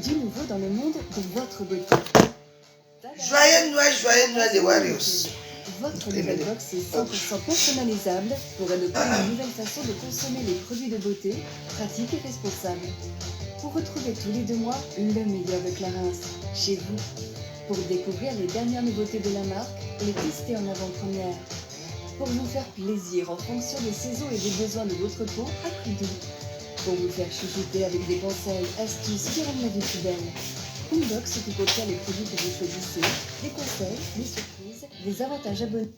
Du nouveau dans le monde de votre beauté. Joyeux Noël des Warriors. Votre nouvelle box est 100% personnalisable pour adopter une nouvelle façon de consommer les produits de beauté, pratique et responsable. Pour retrouver tous les 2 mois le meilleur de Clarins chez vous. Pour découvrir les dernières nouveautés de la marque, les tester en avant-première. Pour vous faire plaisir en fonction des saisons et des besoins de votre peau à prix doux. Pour vous faire chouchouter avec des conseils, astuces qui rendent la vie plus belle. Une box qui contient les produits que vous choisissez, des conseils, des surprises, des avantages abonnés.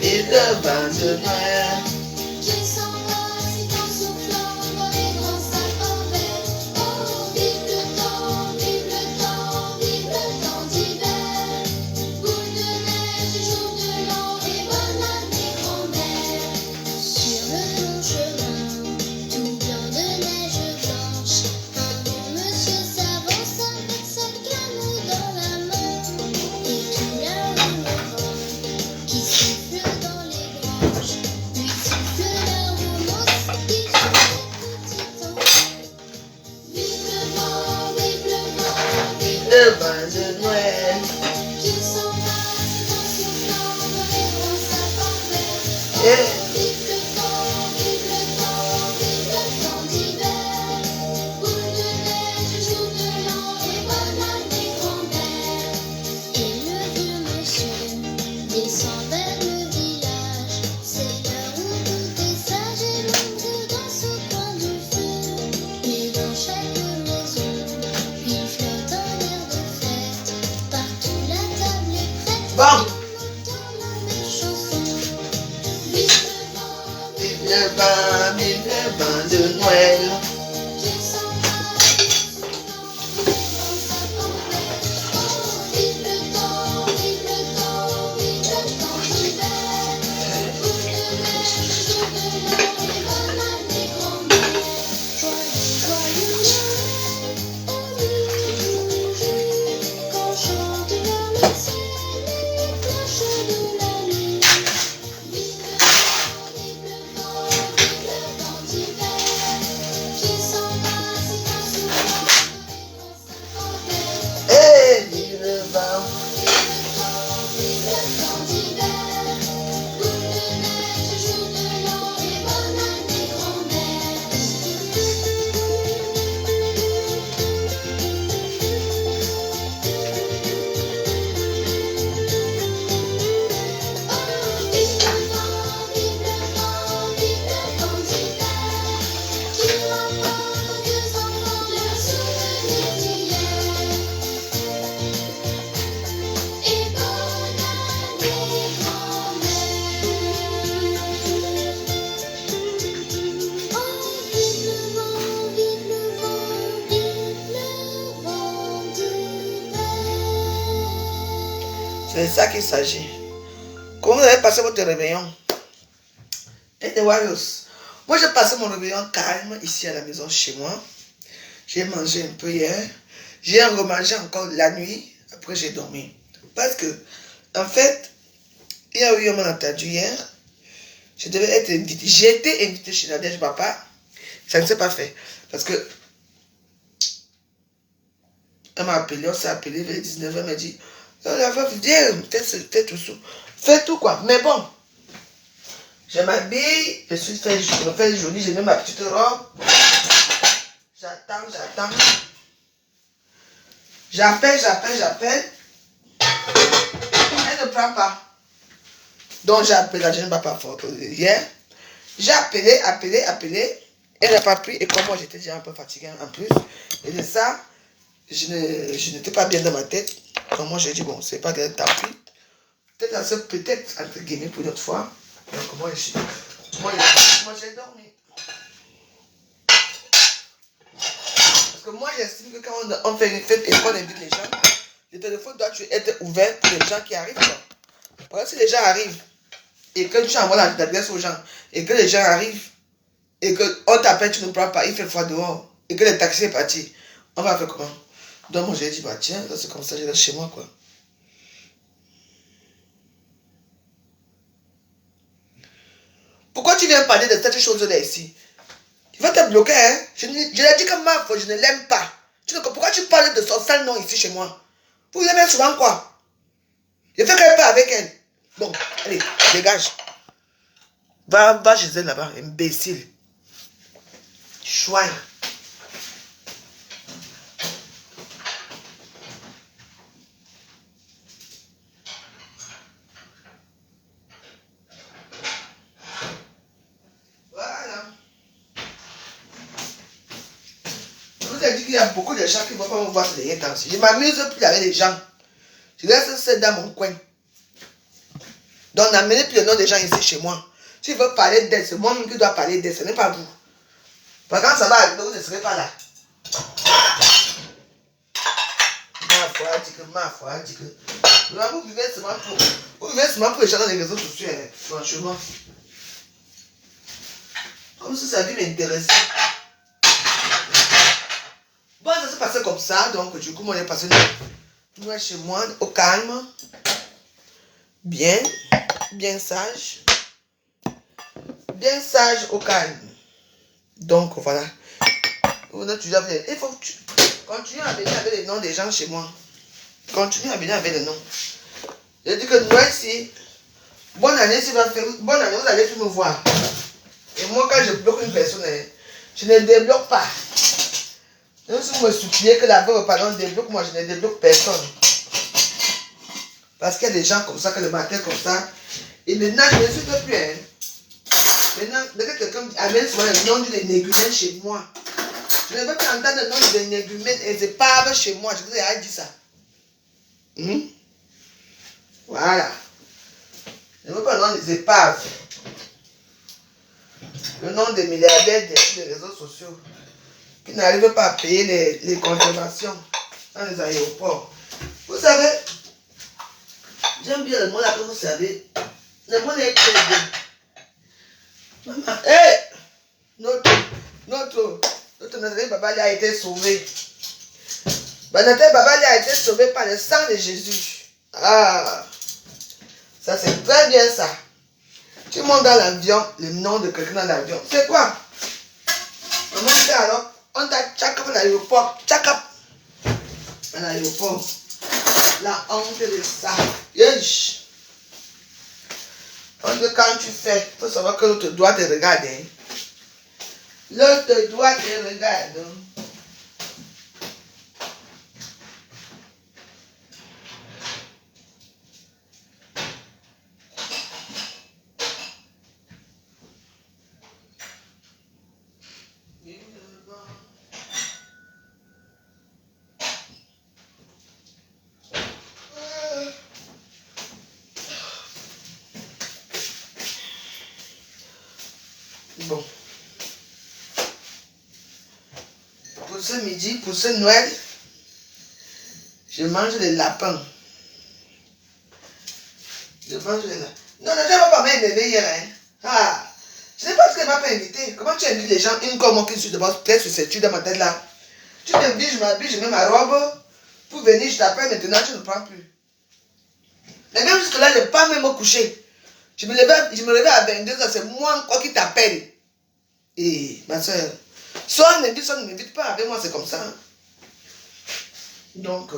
Vive le vent de Noël. Qui s'embrasse et en soufflant dans les grands sapins verts. Oh, vive le temps d'hiver. Boule de neige, jour de l'an et bonne année grand-mère. Sur le long chemin, tout blanc de neige blanche, un bon monsieur s'avance avec sa canne dans la main. Et tout là-haut le vent qui souffle dans les granges, lui souffle la romance qui joue les petits enfants. Vive le vent, vive le vent, vive Le vent de Noël. qui s'embrasse en soufflant dans les grands sapins verts. Et Vive le temps d'hiver. Boule de neige, jour de l'an et bonne année grand-mère. Et le vieux monsieur descend vers le village. C'est l'heure où tout est sage et l'ombre danse au coin du feu. Et dans chaque maison, il flotte un air de fête. Partout la table est prête. bon, On entend la même chanson. Vive vive le vent de Noël. qui s'embrasse en soufflant dans les grands sapins verts. Oh, vive le temps d'hiver. Boule de neige, jour de l'an et bonne année grand-mère. Joyeux Noël, au jour quand chante la mécène et les cloches de la nuit. Vive le vent d'hiver, qui s'embrasse et en soufflant dans les grands sapins verts. Et vive le vent. Vive le temps d'hiver, boule de neige, jour de l'an et bonne année grand-mère. Oh, vive le vent d'hiver, qui rapporte aux vieux enfants leurs souvenirs d'hier. Et bonne année grand-mère. Oh, vive le vent d'hiver. C'est de ça qu'il s'agit. Comment vous avez passé votre réveillon? Et des Warriors. Moi, j'ai passé mon réveillon calme ici à la maison chez moi. J'ai mangé un peu hier. J'ai remangé encore la nuit. Après, j'ai dormi. Parce que, en fait, il y a eu un malentendu hier. Je devais être invité. J'ai été invité chez Nadège Papa. Ça ne s'est pas fait. Parce que, elle m'a appelé, on s'est appelé vers 19h, elle m'a dit, oh, la veuve, viens, fais tout ça. Fais tout quoi. Mais bon, je m'habille, je me fais jolie, j'ai mis ma petite robe. J'attends. J'appelle. Elle ne prend pas. Donc j'ai appelé la jeune papa fort hier. J'ai appelé. Elle n'a pas pris. Et comme moi j'étais déjà un peu fatiguée en plus. Et de ça, je n'étais pas bien dans ma tête. Donc moi j'ai dit, bon, c'est pas grave, t'as pris. Peut-être, entre guillemets, pour une autre fois. Donc moi j'ai dormi. Parce que moi j'estime que quand on fait une fête et qu'on invite les gens, le téléphone doit être ouvert pour les gens qui arrivent. Parce que si les gens arrivent et que tu envoies l'adresse aux gens et que les gens arrivent et qu'on t'appelle, tu ne prends pas, il fait froid dehors et que le taxi est parti, on va faire comment? Donc moi j'ai dit, bah tiens, c'est comme ça, je reste chez moi quoi. Pourquoi tu viens parler de cette chose-là ici? Tu vas te bloquer, hein? Je l'ai dit que ma foi, je ne l'aime pas. Pourquoi tu parles de son sale nom ici chez moi? Vous l'aimez souvent quoi? Je fais qu'elle part avec elle. Bon, allez, dégage. Va chez elle là-bas, imbécile. Chouin. Voilà. Je vous ai dit qu'il y a beaucoup de gens qui ne vont pas me voir ces derniers temps. Je m'amuse plus avec les gens. Je reste seul dans mon coin. Donc n'amenez plus le nom des gens ici chez moi. Si je veux parler d'elle, c'est moi-même qui dois parler d'elle, ce n'est pas vous. Par contre, ça va arriver, vous ne serez pas là. Ma foi, dit que. Vous vivez seulement pour les gens dans les réseaux sociaux, hein, franchement. Comme si sa vie m'intéressait. Bon, ça s'est passé comme ça, donc du coup, on est passé nous chez moi, au calme. Bien sage. Bien sage, au calme. Donc, voilà. Il faut continuer à venir avec les noms des gens chez moi. Continue à venir avec les noms. Je dis que Noël, si bonne année, si bonne année, vous allez plus me voir. Et moi, quand je bloque une personne, je ne débloque pas. Même si vous me suppliez que la veuve pardon débloque, moi je ne débloque personne. Parce qu'il y a des gens comme ça, que le matin comme ça. Et maintenant, je ne suis plus. Hein. Maintenant, dès que quelqu'un amène souvent le nom d'une énégumène chez moi, je ne veux plus entendre le nom d'une énégumène et des épaves chez moi. Je vous ai déjà dit ça. Voilà. Je ne veux pas le nom des épaves. Le nom des milliardaires des réseaux sociaux qui n'arrivent pas à payer les contraventions dans les aéroports. Vous savez, j'aime bien le mot là que vous savez. Le mot est très bien. Hé! Notre Nathalie Babali a été sauvé. Nathalie Babali a été sauvé par le sang de Jésus. Ah! Ça c'est très bien ça. Tu montes dans l'avion, le nom de quelqu'un dans l'avion. C'est quoi? Comment tu fais alors? On t'a tchakap à l'aéroport. Tchakap à l'aéroport. La honte de ça. Yesh. Quand tu fais, il faut savoir que l'autre doit te regarder. L'autre doit te regarder. Bon. Pour ce midi, pour ce Noël, je mange des lapins. Je mange des lapins. Non, je ne vais pas m'énerver hier. Hein. Ah, je ne sais pas ce qu'elle m'a pas invité. Comment tu invites les gens, une comme moi qui suis d'abord très susceptible dans ma tête là. Tu m'invites, je m'habille, je mets ma robe. Pour venir, je t'appelle maintenant, tu ne prends plus. Mais même jusque-là, je n'ai pas même me coucher. Je me levais à 22h, c'est moi encore qui t'appelle. Et ma soeur, soit ne m'invite pas avec moi, c'est comme ça. Donc,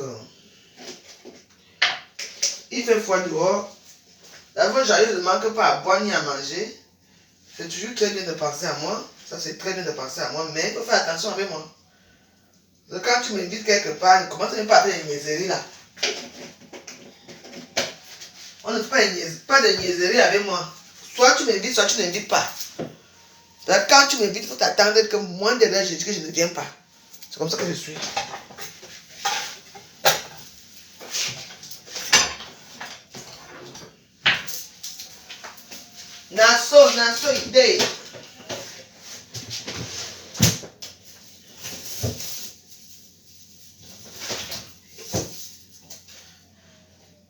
il fait froid dehors. La fois, j'arrive, je ne manque pas à boire ni à manger. C'est toujours très bien de penser à moi. Ça, c'est très bien de penser à moi, mais il faut faire attention avec moi. Donc, quand tu m'invites quelque part, ne commence même pas à faire une niaiserie là. On ne fait pas de niaiserie avec moi. Soit tu m'invites, soit tu n'invites pas. Donc, quand tu m'invites, il faut t'attendre que moins de l'heure, je dis que je ne viens pas. C'est comme ça que je suis. Naso, idée.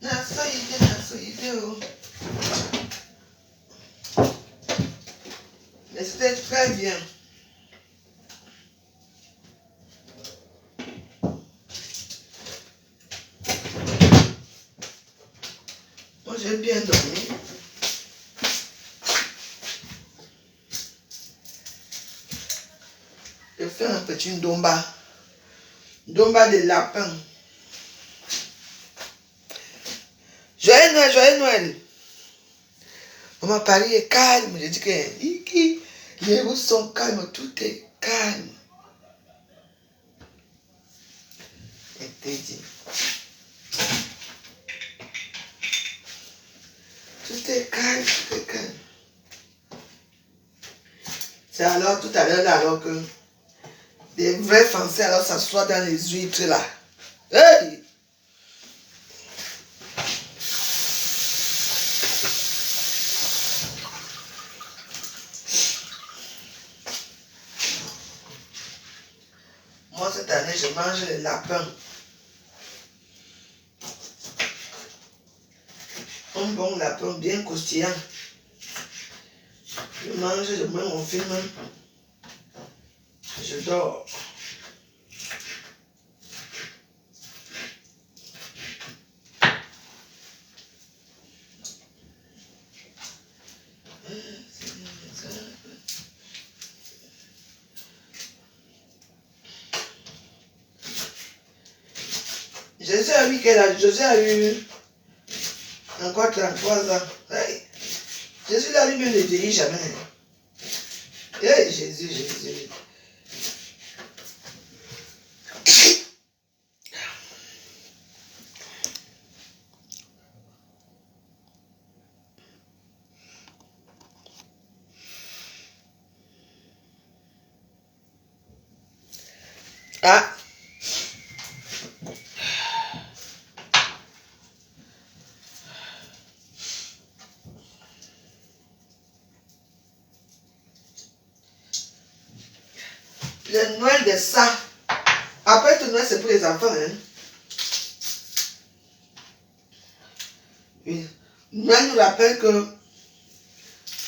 Naso, idée. Mais c'était très bien. j'ai bien dormi. Je fais un petit ndomba. Ndomba de lapin. Joyeux Noël, joyeux Noël. Maman Paris est calme. Je dis que les routes sont calmes, tout est calme. Et t'es dit. Tout est calme, tout est calme. C'est alors tout à l'heure, alors que des vrais Français alors s'assoient dans les huîtres là. Hey! Moi cette année je mange les lapins. Un bon lapin bien croustillant. Je mange, je mets mon film. Je dors. Jésus a eu quel âge? Jésus a eu encore 33 ans. Hey. Jésus là lui-même ne vieillit jamais. Hey, Jésus, Jésus. Ah. Le Noël de ça. Après tout Noël, c'est pour les enfants. Hein? Oui. Noël nous rappelle que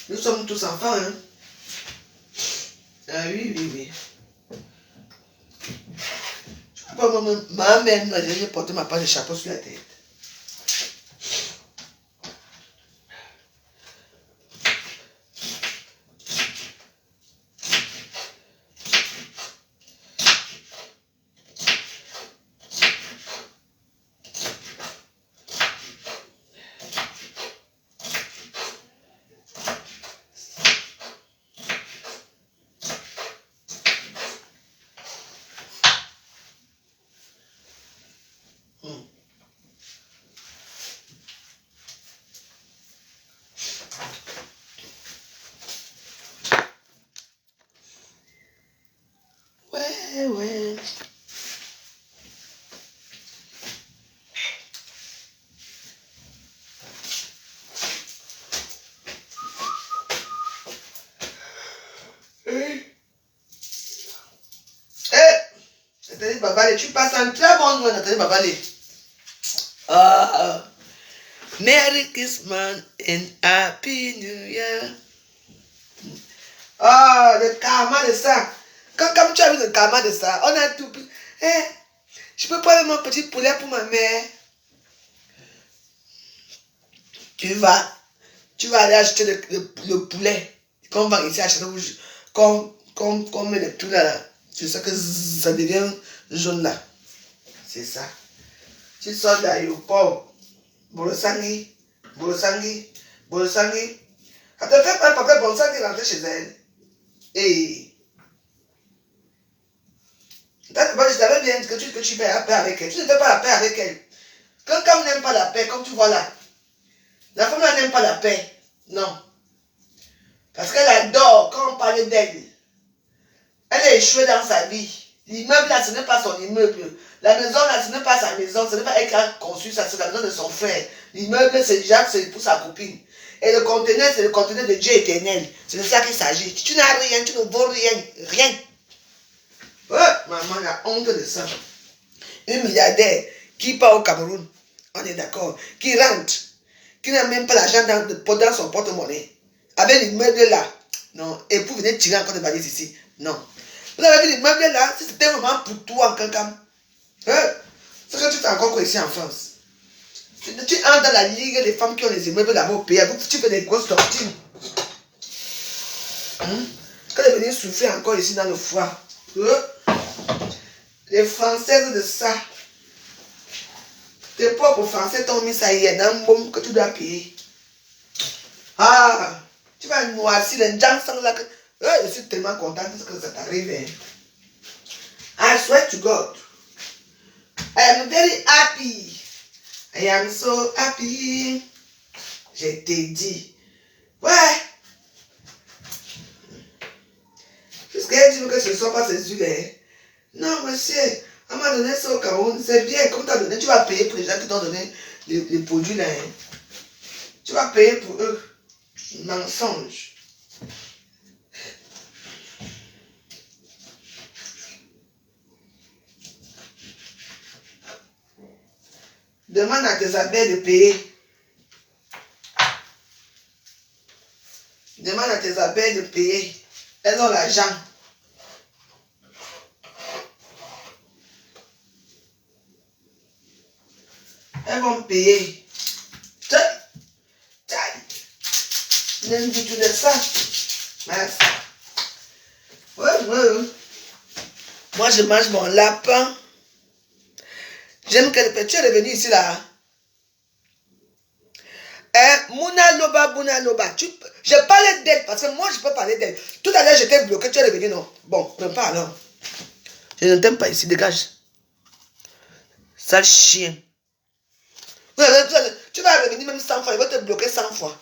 nous sommes tous enfants. Hein? Ah oui, oui, oui. Je crois que ma mère, j'ai porté ma part de chapeau sur la tête. Ouais, ouais. Nathalie Babalé, tu passes un très bon Noël, Nathalie Babalé. Merry Christmas and Happy New Year. Le karma de ça. Comme tu as vu le karma de ça, on a tout. Je peux prendre mon petit poulet pour ma mère. Tu vas aller acheter le poulet. Qu'on va ici acheter rouge. Qu'on met le tout là. C'est ça que ça devient jaune là. C'est ça. Tu sors de l'aéroport. Bolosangui. Ça te fait pas un papier Bolosangui rentrer chez elle. Et. Je t'avais bien dit que tu fais la paix avec elle. Tu ne fais pas la paix avec elle. Quand on n'aime pas la paix, comme tu vois là, la femme n'aime pas la paix. Non. Parce qu'elle adore quand on parle d'elle. Elle est échouée dans sa vie. L'immeuble là, ce n'est pas son immeuble. La maison là, ce n'est pas sa maison. Ce n'est pas elle qui a conçu ça, c'est la maison de son frère. L'immeuble, c'est Jacques, c'est pour sa copine. Et le conteneur, c'est le conteneur de Dieu éternel. C'est de ça qu'il s'agit. Tu n'as rien, tu ne vaux rien. Rien. Maman a honte de ça. Un milliardaire qui part au Cameroun, on est d'accord, qui rentre, qui n'a même pas l'argent dans son porte-monnaie, avec l'immeuble là. Non. Et pour venir tirer encore des valises ici. Non. Vous avez vu l'immeuble là, si c'était vraiment pour toi en cancam. C'est que tu t'es encore ici en France. Tu entres dans la ligue des femmes qui ont les immeubles là-bas au pays. Tu fais des grosses tortures. Quand elle venir souffrir encore ici dans le foie. Les Françaises de ça. Tes propres Français t'ont mis ça hier dans un bombe que tu dois payer. Ah, tu vas noircir les gens sans là que... je suis tellement contente que ça t'arrive. Hein. I swear to God. I am very happy. I am so happy. Je t'ai dit. Ouais. Jusqu'à dire que ce ne sont pas ces huiles. Hein. Non, monsieur. On m'a donné ça au Cameroun. C'est bien. Comme tu as donné, tu vas payer pour les gens qui t'ont donné les produits là. Hein. Tu vas payer pour eux. Mensonge. Demande à tes abeilles de payer. Demande à tes abeilles de payer. Elles ont l'argent. Elles vont payer. N'aime du tout de ça. Merci. Ouais. Moi, je mange mon lapin. J'aime que tu es revenu ici là. Mouna Loba. Je parlais d'elle parce que moi je peux parler d'elle. Tout à l'heure j'étais bloqué, tu es revenu, non? Bon, ne pas alors. Je ne t'aime pas ici, dégage. Sale chien. Tu vas revenir même 100 fois, il va te bloquer 100 fois.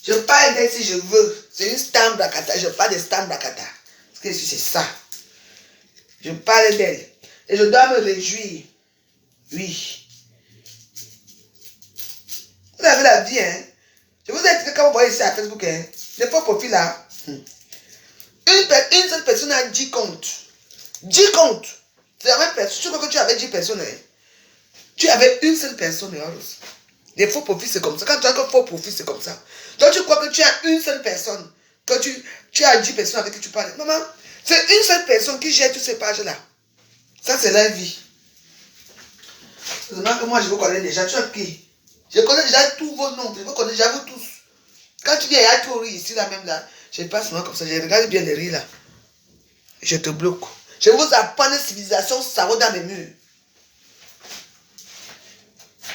Je parle d'elle si je veux. C'est une stamp bracata. Je parle de stamp bracata. Parce que c'est ça. Je parle d'elle. Et je dois me réjouir. Oui. Vous avez la vie, hein. Je vous ai dit que quand vous voyez ici à Facebook, hein, les faux profils là, une seule personne a 10 comptes. 10 comptes. C'est la même personne. Je crois que tu avais 10 personnes, hein. Tu avais une seule personne, hein. Les faux profils, c'est comme ça. Quand tu as un faux profil, c'est comme ça. Donc tu crois que tu as une seule personne. Que tu as 10 personnes avec qui tu parles. Maman, c'est une seule personne qui gère toutes ces pages-là. Ça, c'est la vie. Seulement que moi, je vous connais déjà. Tu as qui? Je connais déjà tous vos noms. Je vous connais déjà vous tous. Quand tu viens à Tori, ici, là même, là, je passe moi comme ça. Je regarde bien les riz, là. Je te bloque. Je vous apprends une civilisation, ça va dans mes murs.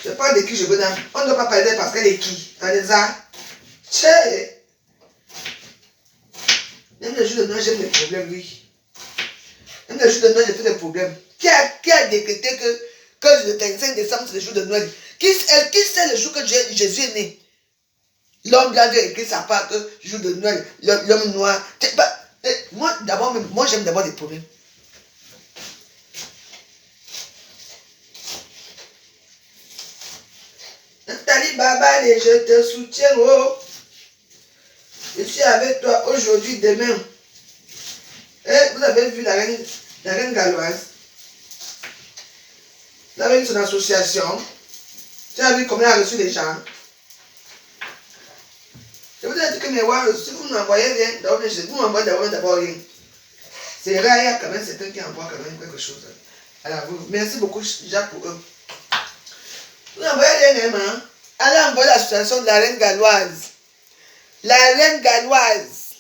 Je parle de qui je veux dans. On ne doit pas parler d'elle parce qu'elle est qui? Dans les arts. Tchè. Même le jour de Noël, j'aime les problèmes, oui. Même le jour de Noël, j'ai fait des problèmes. Qui a décrété que le 25 décembre, c'est le jour de Noël? Qui sait le jour que Jésus est né? L'homme blanc a écrit sa part que le jour de Noël, l'homme noir. Moi, j'aime d'abord les problèmes. Nathalie Babale, je te soutiens, oh. Je suis avec toi aujourd'hui, demain. Et vous avez vu la reine galloise. Vous avez vu son association. Tu as vu combien elle a reçu les gens. Je vous ai dit que mes voix, si vous m'envoyez rien, vous m'envoyez d'abord rien. C'est rare, il y a quand même certains qui envoient quand même quelque chose. Alors, merci beaucoup déjà pour eux. Vous n'envoyez rien, hein? Allez envoyer l'association de la reine galloise. La reine galloise.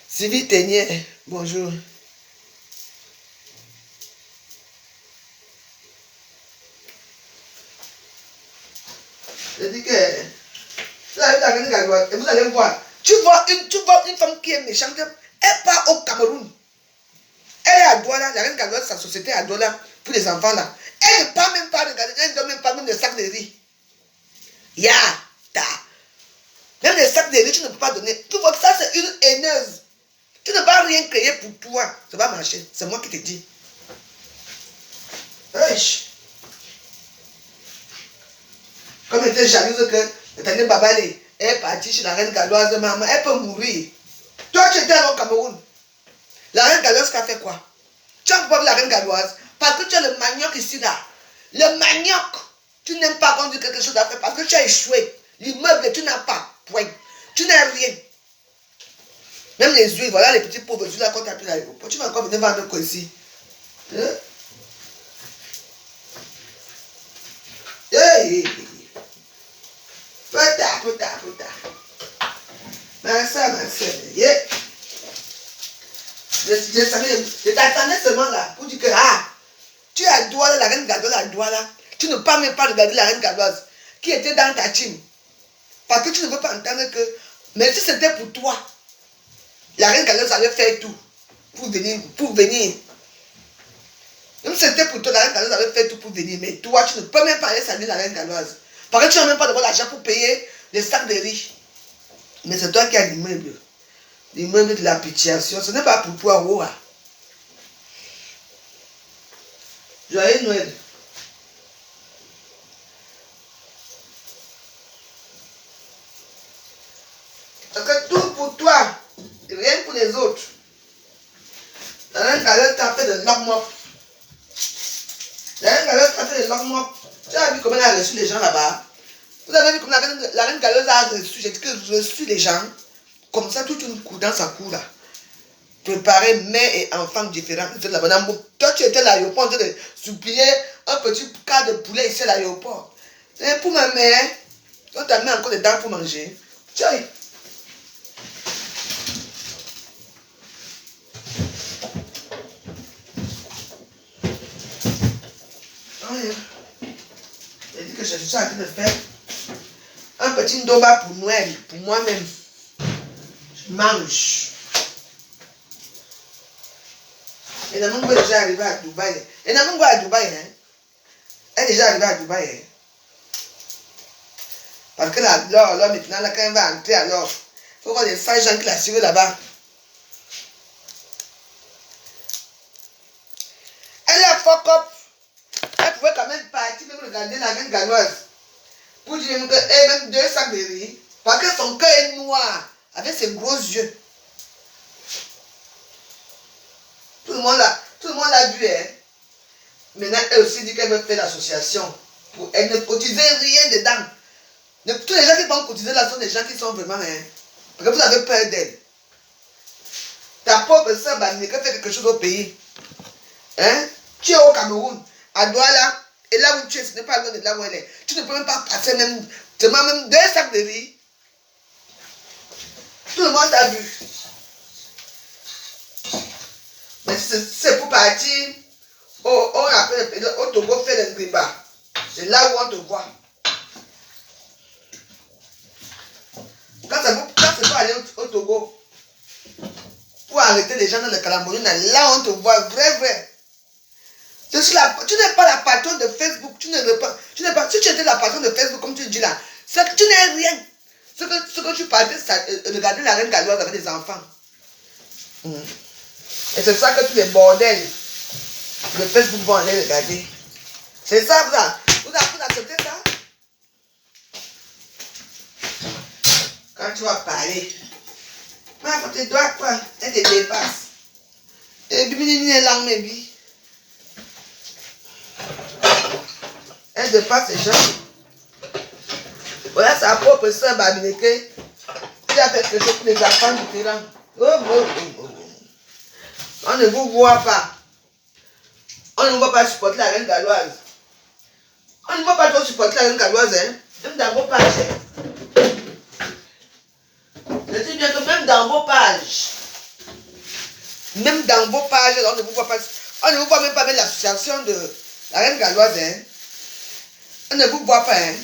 Sylvie Ténier, bonjour. Je dis que vous allez la reine galloise et vous allez voir. Tu vois une femme qui est méchante, elle part au Cameroun. Elle est à Douala, la reine galloise, sa société est à Douala pour les enfants là. Elle ne part même pas regarder, elle ne donne même pas même des sacs de riz. Même les sacs de riz, tu ne peux pas donner. Tu vois que ça, c'est une haineuse. Tu ne vas rien créer pour toi. Ça va marcher. C'est moi qui te dis. Wesh. Comme elle était jalouse que Nathalie Babale est partie chez la reine galloise, maman, elle peut mourir. Toi, tu étais allé au Cameroun. La reine galloise qui a fait quoi? Tu as pas vu la reine galloise parce que tu as le manioc ici là. Le manioc. Tu n'aimes pas qu'on dise quelque chose à faire parce que tu as échoué. L'immeuble, tu n'as pas. Point. Tu n'as rien. Même les huiles, voilà les petits pauvres huiles là quand tu as pris l'aéroport. Tu vas encore venir vendre quoi ici? Hein? Ma soeur, yeah. Je t'attendais seulement là pour dire que tu as droit la reine Gadoise, la droit là. Tu ne peux même pas regarder la reine Gadoise qui était dans ta team. Parce que tu ne veux pas entendre que, même si c'était pour toi, la reine Gadoise allait faire tout pour venir. Même si c'était pour toi, la reine Gadoise allait faire tout pour venir. Mais toi, tu ne peux même pas aller saluer la reine Gadoise. Parce que tu n'as même pas de l'argent pour payer les sacs de riz. Mais c'est toi qui as l'immeuble. L'immeuble de la pitiation. Ce n'est pas pour toi, Roa. Joyeux Noël. Parce que tout pour toi, rien pour les autres. La reine Gadoise t'a fait de lock-mop. La reine Gadoise t'a fait de lock-mop. Tu as vu comment elle a reçu les gens là-bas? Vous avez vu comment la reine Gadoise a reçu, j'ai dit que reçu les gens, comme ça, toute une cour dans sa cour là. Préparer mère et enfants différents. Toi, tu étais à l'aéroport en train de supplier un petit quart de poulet ici à l'aéroport. Et pour ma mère, on t'a mis encore des dents pour manger. Tiens. J'ai dit que je suis en train de faire un petit ndoba pour Noël, pour moi-même. Je mange. Et Namungo est déjà arrivé à Dubaï. Et Namungo est à Dubaï, hein. Elle est déjà arrivée à Dubaï, hein. Parce que là, maintenant, là, quand elle va entrer, alors, il faut voir les 5 gens qui la suivent là-bas. Elle est à fuck up. Elle pouvait quand même partir, même regarder la reine Gadoise. Pour dire qu'elle a même 2 sacs de riz. Parce que son cœur est noir, avec ses gros yeux. Tout le monde l'a vu, hein. Maintenant, elle aussi dit qu'elle veut faire l'association. Elle ne cotisait rien dedans. Tous les gens qui vont cotiser là sont des gens qui sont vraiment, hein. Parce que vous avez peur d'elle. Ta pauvre soeur Banika fait quelque chose au pays. Hein? Tu es au Cameroun, à Douala, et là où tu es, ce n'est pas loin de là où elle est. Tu ne peux même pas passer même 2 sacs de riz. Tout le monde a vu. Mais c'est pour partir au Togo faire le griba. C'est là où on te voit. Quand c'est pour aller au Togo, pour arrêter les gens dans le Calambourine, là on te voit vrai. Tu n'es pas la patronne de Facebook. Si tu étais la patronne de Facebook, comme tu dis là, c'est que tu n'es rien. Ce que tu partais, c'est regarder la reine Gadoise avec des enfants. Et c'est ça que tous les bordels de Facebook vont aller regarder. C'est ça, vous acceptez ça? Quand tu vas parler, tu dois quoi? Elle te dépasse. Et puis, elle dépasse les gens. Voilà sa propre soeur Babineke. Il a fait quelque chose pour les enfants différents. On ne vous voit pas. On ne voit pas supporter la reine Gadoise. On ne voit pas trop supporter la reine Gadoise, hein. Même dans vos pages. Je dis bien que même dans vos pages. Même dans vos pages, on ne vous voit pas. On ne vous voit même pas avec l'association de la reine Gadoise, hein. On ne vous voit pas, hein.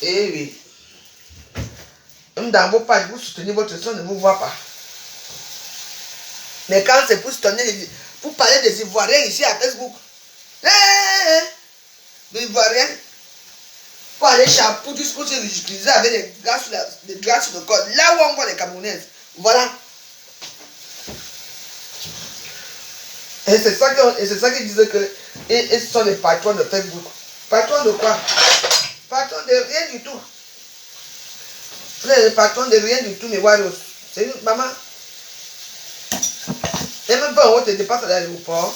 Eh oui. Même dans vos pages, vous soutenez votre soeur, on ne vous voit pas. Mais quand c'est pour soutenir, pour parler des Ivoiriens ici à Facebook, les Ivoiriens, pour aller pour se ridiculiser avec des gars sur le corps, là où on voit les Camerounaises. Voilà. Et c'est ça qu'ils disaient que ils sont les patrons de Facebook. Patrons de quoi? Patrons de rien du tout. Les patrons de rien du tout, mes warriors. C'est une maman. Et même pas on te dépasse à l'aéroport.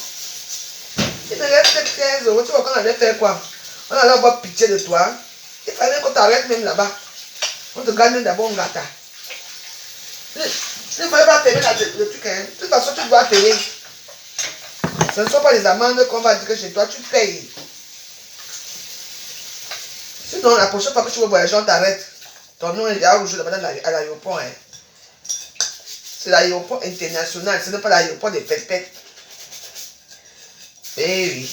Il me reste 15 euros. Tu vois qu'on allait faire quoi? On allait avoir pitié de toi. Il fallait qu'on t'arrête même là-bas. On te gagne d'abord un gâteau. Il ne fallait pas payer le truc, hein. De toute façon, tu dois payer. Ce ne sont pas les amendes qu'on va dire que chez toi, tu payes. Sinon, la prochaine fois que tu veux voyager, on t'arrête. Ton nom est déjà rouge là-bas à l'aéroport. Hein. C'est l'aéroport international, ce n'est pas l'aéroport des pètes-pètes. Eh oui.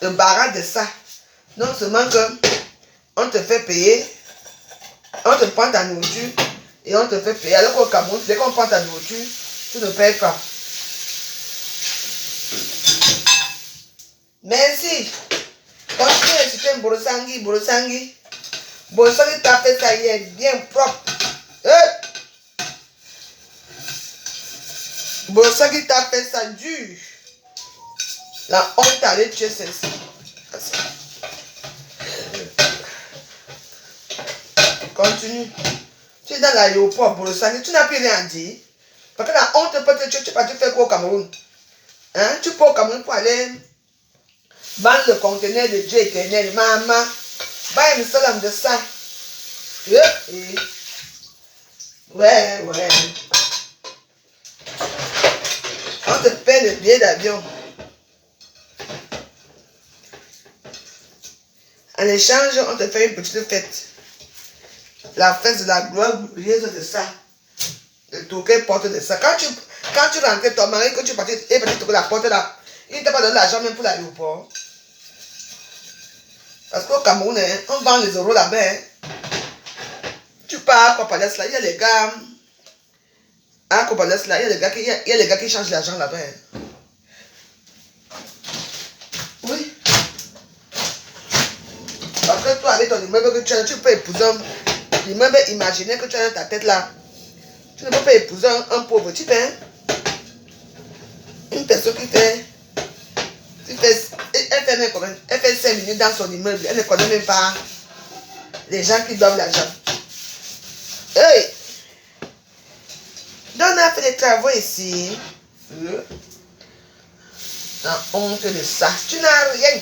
Le barrage de ça. Non seulement que on te fait payer, on te prend ta nourriture et on te fait payer. Alors qu'au Cameroun, dès qu'on prend ta nourriture, tu ne payes pas. Merci. Continue à citer Borosangui, Borosangui. Borosangui t'a fait ça hier, bien propre. Borosangui t'a fait ça dur. La honte allait tuer celle-ci. Continue. Tu es dans l'aéroport, Borosangui, tu n'as plus rien à dire. Parce que la honte peut te tuer, tu vas te faire quoi au Cameroun? Hein? Tu peux au Cameroun pour aller vendre le conteneur de Dieu éternel. Maman, bah, il me salam de ça. Ouais. On te paie le billet d'avion. En échange, on te fait une petite fête. La fête de la gloire glorieuse de ça. Le toquet porte de ça. Quand tu rentrais, ton mari, que tu partais, et peut-être que la porte là, il ne t'a pas donné l'argent même pour l'aéroport. Parce qu'au Cameroun, hein, on vend les euros là-bas. Hein. Tu pars à Copades là, il y a les gars. À Copades là, il y a les gars qui changent l'argent là-bas. Hein. Oui. Parce que toi, avec ton immeuble que tu as, tu peux épouser l'immeuble imaginaire que tu as dans ta tête là. Tu ne peux pas épouser un pauvre type, hein. Une personne qui fait. Elle fait 5 minutes dans son immeuble. Elle ne connaît même pas les gens qui doivent l'argent. Hey! Donc on a fait des travaux ici. La honte de ça. Tu n'as rien.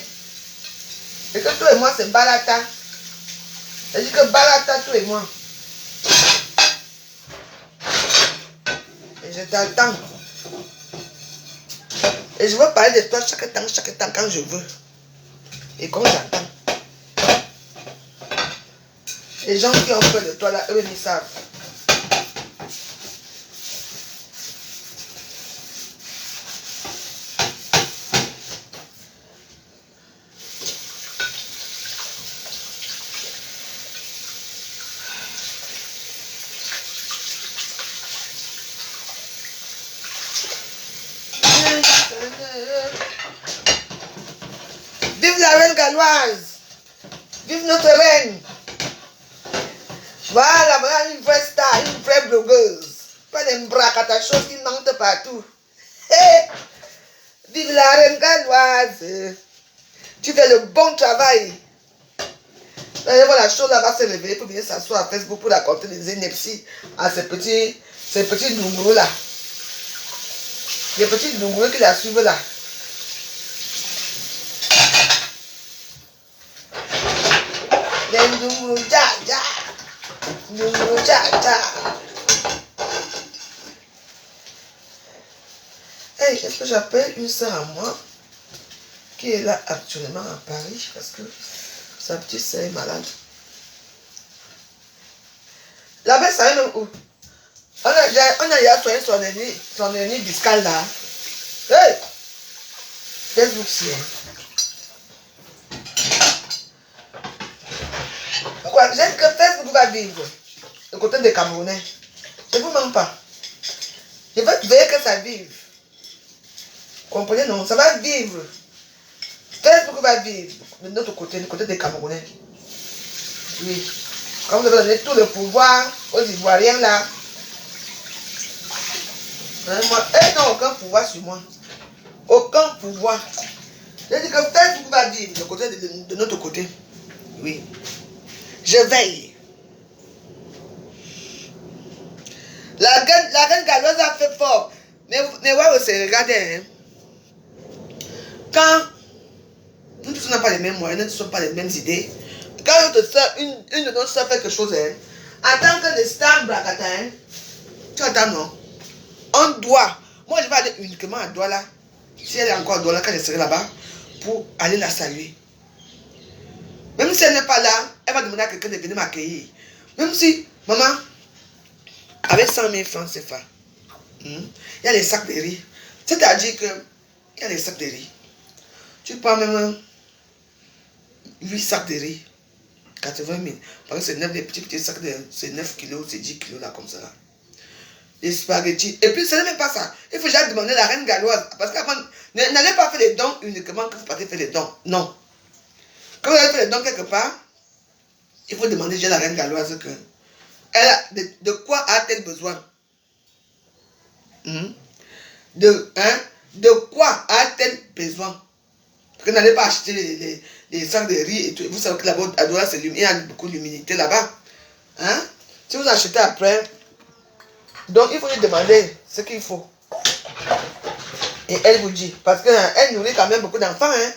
Et que toi et moi, c'est Balata. Elle dit que Balata, toi et moi. Et je t'attends. Et je veux parler de toi chaque temps quand je veux. Et quand j'attends. Les gens qui ont peur de toi là, eux, ils savent. Vive la reine galloise. Vive notre reine. Voilà, voilà une vraie star, une vraie blogueuse. Pas des bracatachos qui mentent partout. Hey, vive la reine galloise. Tu fais le bon travail. La chose là va se réveiller pour venir s'asseoir à Facebook pour raconter des inepties à ces petits nougourous là. Les petits nougourous qui la suivent là. Les nougourous, Hey, est-ce que j'appelle une soeur à moi qui est là actuellement à Paris parce que sa petite soeur est malade. La belle, ça même où? On a déjà soigné son hernie discale là. Hey! Facebook, si. Pourquoi? J'aime que Facebook va vivre. Le côté des Camerounais. Je ne vous mens pas. Je veux veiller que ça vive. Comprenez, non? Ça va vivre. Facebook va vivre. De notre côté, du côté des Camerounais. Oui. Quand vous avez donné tout le pouvoir aux Ivoiriens là. Moi, ils n'ont aucun pouvoir sur moi. Aucun pouvoir. Je dis que Facebook va vivre de, côté de notre côté. Oui. Je veille. La reine galloise a fait fort. Mais regardez. Hein. Quand nous ne sommes pas les mêmes moyens, nous ne sommes pas les mêmes idées. Quand une de nos soeurs fait quelque chose, hein, en tant que des stars bragatin, tu entends non? On doit. Moi, je vais aller uniquement à Douala. Si elle est encore à Douala, quand je serai là-bas, pour aller la saluer. Même si elle n'est pas là, elle va demander à quelqu'un de venir m'accueillir. Même si, maman, avec 100 000 francs CFA, il y a les sacs de riz. C'est-à-dire que, il y a les sacs de riz. Tu prends même 8 sacs de riz, 80 000. Parce que c'est 9 des petits sacs de, c'est 9 kilos, c'est 10 kilos là, comme ça. Là. Les spaghettis. Et puis, ce n'est même pas ça. Il faut déjà demander à la reine galloise. Parce qu'avant, n'allez pas faire les dons uniquement que vous partez faire les dons. Non. Quand vous allez faire les dons quelque part, il faut demander déjà à la reine galloise que elle a, de quoi a-t-elle besoin? De quoi a-t-elle besoin? Parce que n'allez pas acheter les sacs de riz et tout. Vous savez que là-bas, il y a beaucoup d'humidité là-bas. Hein? Si vous achetez après, donc il faut lui demander ce qu'il faut. Et elle vous dit. Parce qu'elle nourrit quand même beaucoup d'enfants. Hein?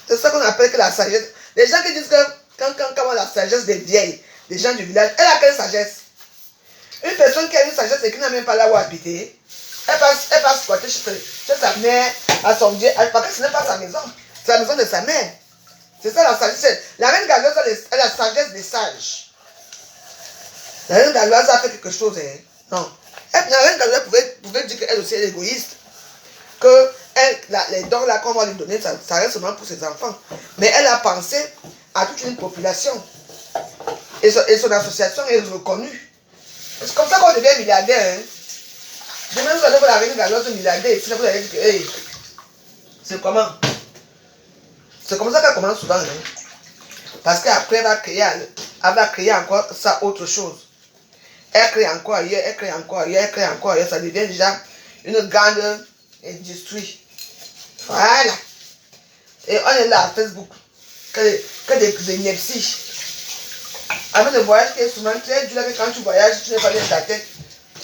C'est ça qu'on appelle que la sagesse. Les gens qui disent que quand la sagesse des vieilles, des gens du village, elle a quelle sagesse? Une personne qui a une sagesse et qui n'a même pas là où habiter, elle passe squatter chez sa mère, à son Dieu, parce que ce n'est pas sa maison, c'est la maison de sa mère. C'est ça la sagesse. La reine galloise a la sagesse des sages. La reine galloise a fait quelque chose. Hein? Non. La reine galloise pouvait dire qu'elle aussi est égoïste. Que les dons là qu'on va lui donner, ça reste seulement pour ses enfants. Mais elle a pensé à toute une population. Et son association est reconnue. C'est comme ça qu'on devient milliardaire. Hein? Demain, vous allez voir la reine galloise milliardaire. Et puis vous allez dire que, hey, c'est comment? C'est comme ça qu'elle commence souvent. Hein? Parce qu'après, elle va créer encore ça autre chose. Elle crée encore ailleurs, elle crée encore ailleurs, elle crée encore ailleurs. Ça devient déjà une grande industrie. Voilà. Et on est là à Facebook. Que des inepties. Avec le voyage qui est souvent très dur, que quand tu voyages, tu n'es pas bien ta tête.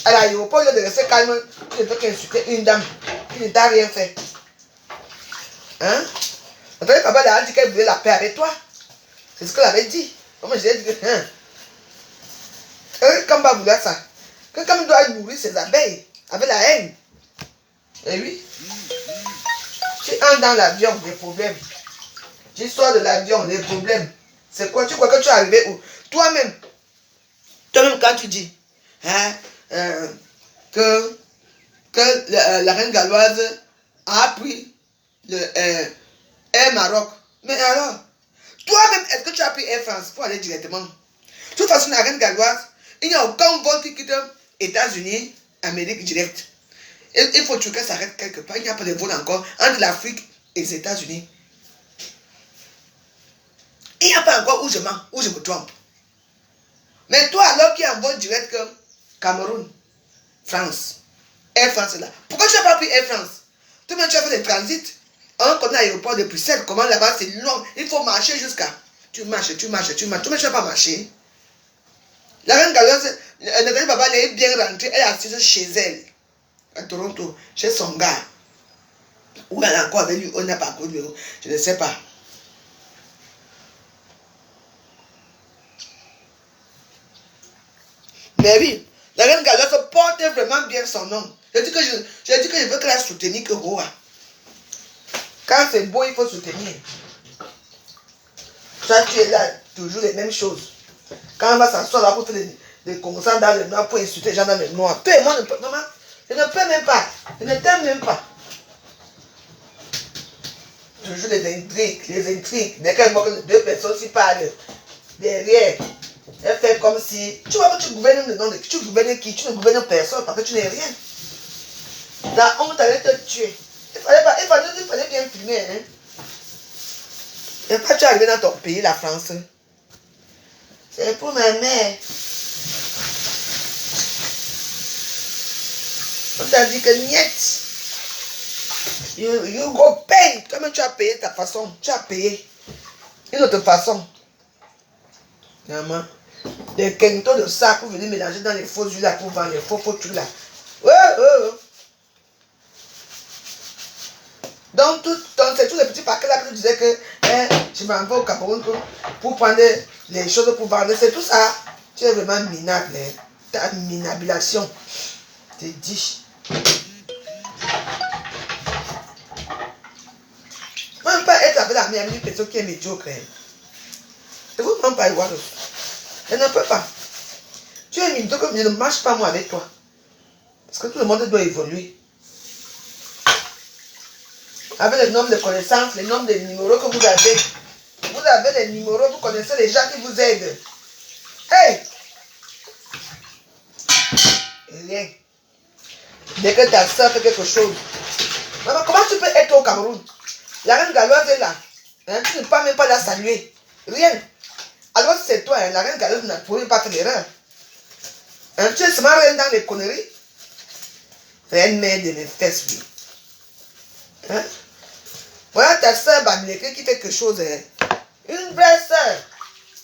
À l'aéroport, il y a de rester calme, tu ne peux qu'insulter une dame qui ne t'a rien fait. Hein? Attendez, papa a dit qu'elle voulait la paix avec toi. C'est ce qu'elle avait dit. Moi, je lui ai dit que, hein? Quand va vouloir ça? Que quand il doit nourrir ses abeilles avec la haine. Et oui. Tu entres dans l'avion, des problèmes. Tu sors de l'avion, des problèmes. C'est quoi? Tu crois que tu es arrivé où? Toi-même, quand tu dis hein, que la reine galloise a appris le Air Maroc. Mais alors, toi-même, est-ce que tu as pris Air France pour aller directement? De toute façon, la reine galloise, il n'y a aucun vol qui quitte États-Unis, Amérique direct. Il faut que ça arrête quelque part. Il n'y a pas de vol encore entre l'Afrique et les États-Unis. Il n'y a pas encore où je mens, où je me trompe. Mais toi, alors qu'il y a un vol direct que Cameroun, France, Air France est là. Pourquoi tu n'as pas pris Air France? Toi-même, tu as fait des transits. On connaît l'aéroport de Bruxelles. Comment là-bas, c'est long. Il faut marcher jusqu'à. Tu marches. Toi-même, tu ne vas pas marcher. La reine galloise, Nathalie Baba, elle est bien rentrée. Elle est assise chez elle, à Toronto, chez son gars. Où elle est encore avec lui, on n'a pas encore lui. Je ne sais pas. Mais oui, la reine galloise porte vraiment bien son nom. Je dis que je veux que la soutenir que Roa. Quand c'est beau, il faut soutenir. Toi, tu es là, toujours les mêmes choses. Quand on va s'asseoir là pour faire des consents dans le noir, pour insulter les gens dans le noir. Toi et moi, maman, je ne peux même pas. Je ne t'aime même pas. Toujours les intrigues. Dès qu'elle voit que deux personnes s'y parlent, derrière, elle fait comme si. Tu vois que tu gouvernes le nom de qui? Tu gouvernes qui? Tu ne gouvernes personne parce que tu n'es rien. La honte allait te tuer. Il fallait bien filmer. Hein? Et quand tu es arrivé dans ton pays, la France, c'est pour ma mère. On t'a dit que niet. You go pay. Toi-même, tu as payé ta façon. Tu as payé. Une autre façon. Maman. Des quintaux de sac pour venir mélanger dans les faux huiles là pour vendre les faux trucs là. Ouais. Donc, c'est tous les petits paquets là que tu disais que je m'en vais au Cameroun pour prendre les choses pour vendre. C'est tout ça. Tu es vraiment minable. Hein? Ta minabilation. T'es dit. Même pas être avec ami avec une personne qui est médiocre. Ne vous mens pas, Waros. Elle ne peut pas. Tu es médiocre, je ne marche pas moi avec toi. Parce que tout le monde doit évoluer. Avec le nombre de connaissances, le nombre de numéros que vous avez. Vous avez des numéros, vous connaissez les gens qui vous aident. Hey! Rien. Dès que ta soeur fait quelque chose. Maman, comment tu peux être au Cameroun? La reine galloise est là. Hein? Tu ne peux même pas la saluer. Rien. Alors c'est toi, hein? La reine galloise n'a pas fait l'erreur. Hein? Tu es seulement reine dans les conneries. Reine mère de mes fesses, oui. Hein? Voilà ta soeur Bamileke qui fait quelque chose. Hein? Une vraie soeur.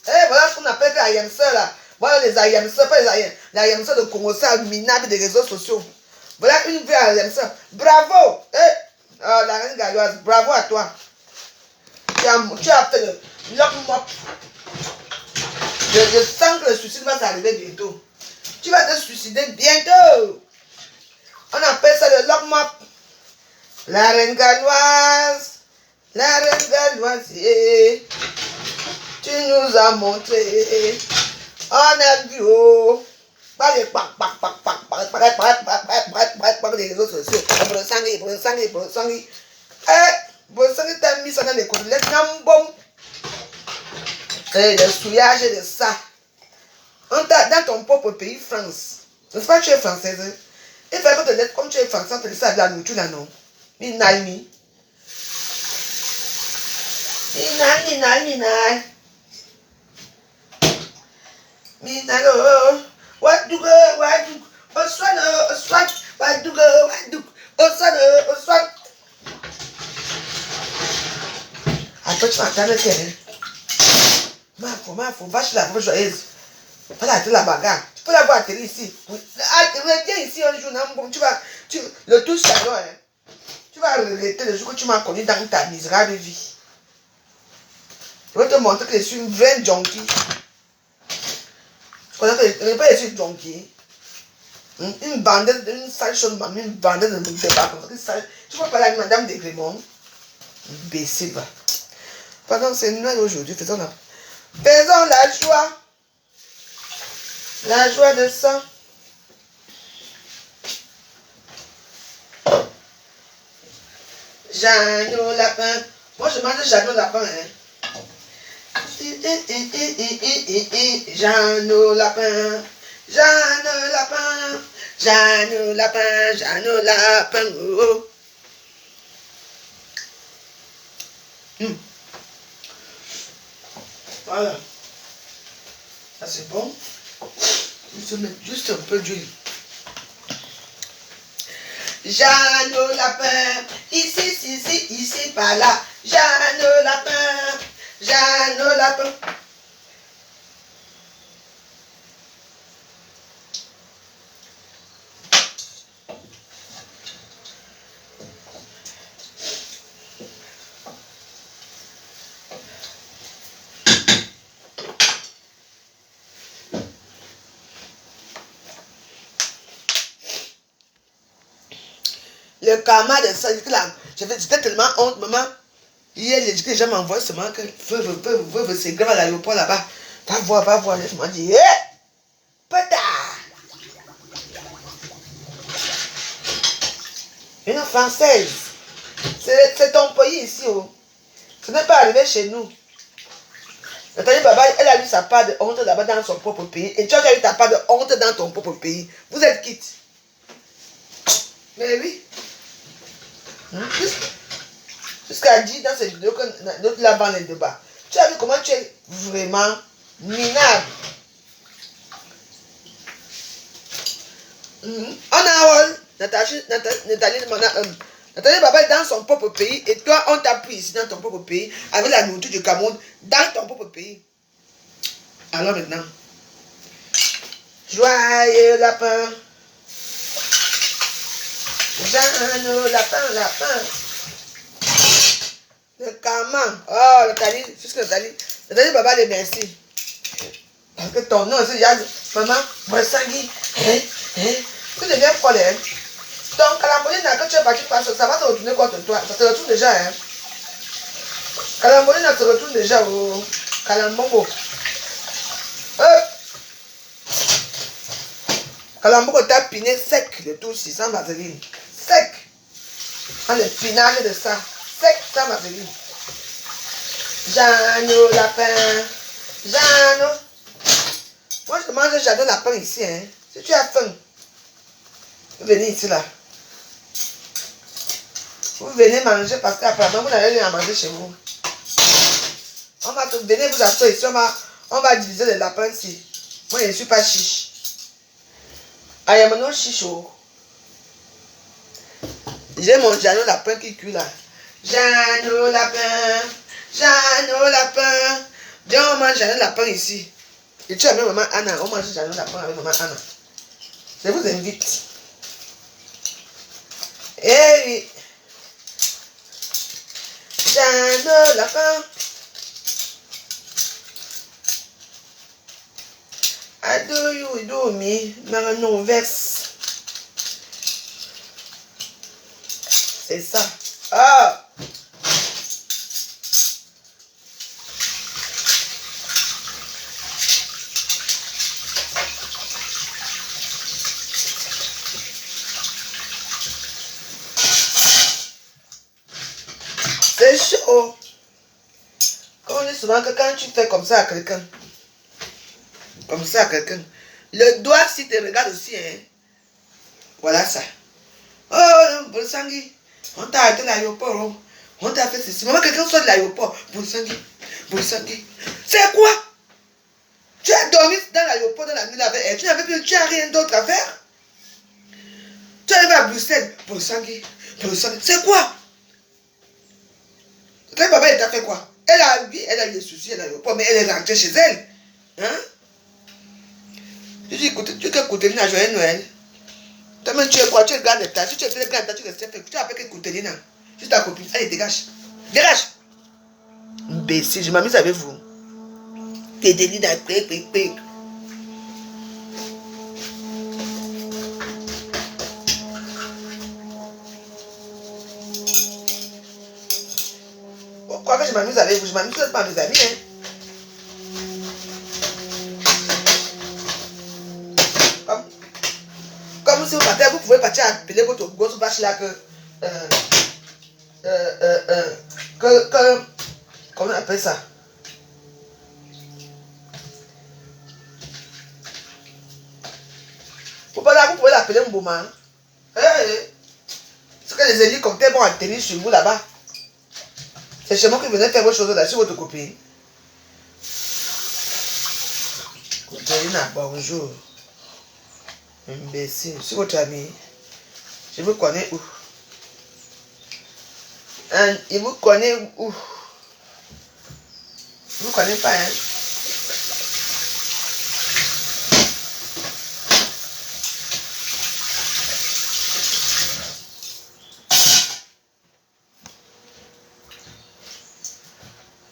Eh, voilà ce qu'on appelle la ayam soeur là. Voilà les ayam soeurs, pas les ayam soeurs de Congo, ça minable des réseaux sociaux. Voilà une vraie ayam soeur. Bravo! Eh, la reine galloise, bravo à toi. Tu as fait le lock-mop. Je sens que le suicide va s'arriver bientôt. Tu vas te suicider bientôt. On appelle ça le lock-mop. La reine galloise. La reine galloise. Yeah. Tu nous as montré. On a vu. Oh. Pas les des réseaux sociaux. Brosangui. Brosangui t'a mis ça dans les côtelettes. Et le souillage de ça. Dans ton propre pays, France. N'est-ce pas que tu es française? Hein? Il faut que tu te comme tu es français, tu te laisses la nourriture là, non? Minai. Minalo. What do go? Oswano. What do go? Oswano. Attends, tu m'entends le terrain. Faut vache la vache joyeuse. Voilà, tu la bagarre. Tu peux la voir atterrir ici. Viens ici un jour, le tout salon, hein. Tu vas regretter le jour que tu m'as connu dans ta misérable vie. Je vais te montrer que je suis une vraie junkie. Je ne pas être une junkie. Une bandette, une sale chose, une bandette de débat. Tu vas parler avec Madame de Grémont. Imbécile, va. Pardon, c'est Noël aujourd'hui. Faisons la joie. La joie de ça. Jeannot Lapin. Moi, je mange Jeannot Lapin. Hein. Jeannot Lapin. Jeannot Lapin. Jeannot Lapin. Jeannot Lapin. Oh. Voilà. Ça, c'est bon. Juste un peu d'huile. Jeannot Lapin, ici, par là. Jeannot Lapin. Le karma de ça, j'étais tellement honte, maman. Hier, les gens m'envoient seulement que c'est grave à l'aéroport là-bas. Va voir, laisse-moi dire. Hé! Pata! Une française. C'est ton pays ici, oh. Ce n'est pas arrivé chez nous. Nathalie Baba, elle a eu sa part de honte là-bas dans son propre pays. Et tu as eu ta part de honte dans ton propre pays. Vous êtes quittes. Mais oui. Jusqu'à dire dans cette vidéo que notre là-bas les débats. Tu as vu comment tu es vraiment minable. On a Nathalie Baba est dans son propre pays et toi on t'appuie ici dans ton propre pays avec la nourriture du Cameroun dans ton propre pays. Alors maintenant, joyeux lapin. Jeannot Lapin. Le karma. Oh, Nathalie, jusque Nathalie Baba les merci. Parce que ton nom, c'est Yann. Maman, Bressangui. Tu deviens folle, hein. Donc, à la moyenne, quand tu es parti par ça va te retourner contre toi. Ça te retourne déjà, hein. Calamboni se retourne déjà au Calambongo. Calambongo t'a piné sec de tout ici, sans vaseline. Sec. Dans le pinage de ça. Sec, sans vaseline. Jeannot lapin. Jeannot. Moi je mange Jeannot lapin ici. Hein. Si tu as faim, vous venez ici là. Vous venez manger parce qu'après vous n'avez rien à manger chez vous. On va venez vous asseoir ici, on va diviser les lapins ici. Moi je ne suis pas chiche. I am no chicho. J'ai mon Jeannot lapin qui cuit là. Jeannot lapin. Jeannot lapin. Viens on mange Jeannot lapin ici. Et tu as même maman Anna. On mange Jeannot lapin avec maman Anna. Je vous invite. Eh oui. Jeannot lapin. I do you do me, non verse. C'est ça. Ah! C'est chaud. Comme on dit souvent que quand tu fais comme ça à quelqu'un, comme ça à quelqu'un, le doigt si te regarde aussi, hein. Voilà ça. Oh, Bolsangui, on t'a arrêté l'aéroport, on t'a fait ceci. Maman, quelqu'un sort de l'aéroport. Bolsangui, Bolsangui. C'est quoi? Tu as dormi dans l'aéroport dans la nuit avec elle. Tu n'as rien d'autre à faire. Tu arrives à Bruxelles. Bolsangui, Bolsangui. C'est quoi? Ton papa, il t'a fait quoi? Elle a eu des soucis à l'aéroport, mais elle est rentrée chez elle. Hein? Tu dis, écoute, tu peux écouter Lina, joyeux Noël. Toi-même, tu es quoi? Tu es le gars de ta. Si tu es le gars de ta, tu restes fait. Tu appelles écouter Lina. Je suis ta copine. Allez, dégage. Dégage. Imbécile, je m'amuse avec vous. T'es des Lina, pé. Pourquoi que je m'amuse avec vous? Je m'amuse pas avec mes amis, hein. Comme si vous partez, vous pouvez partir appeler votre grosse vache là comment on appelle ça? Vous pouvez l'appeler Mboma. C'est que les hélicoptères vont atterrir sur vous là-bas. C'est chez moi que vous venez faire vos choses là, sur votre copine. Coutélina, bonjour. Imbécile, c'est votre ami. Je vous connais où? Il vous connaît où? Je vous connais pas, hein?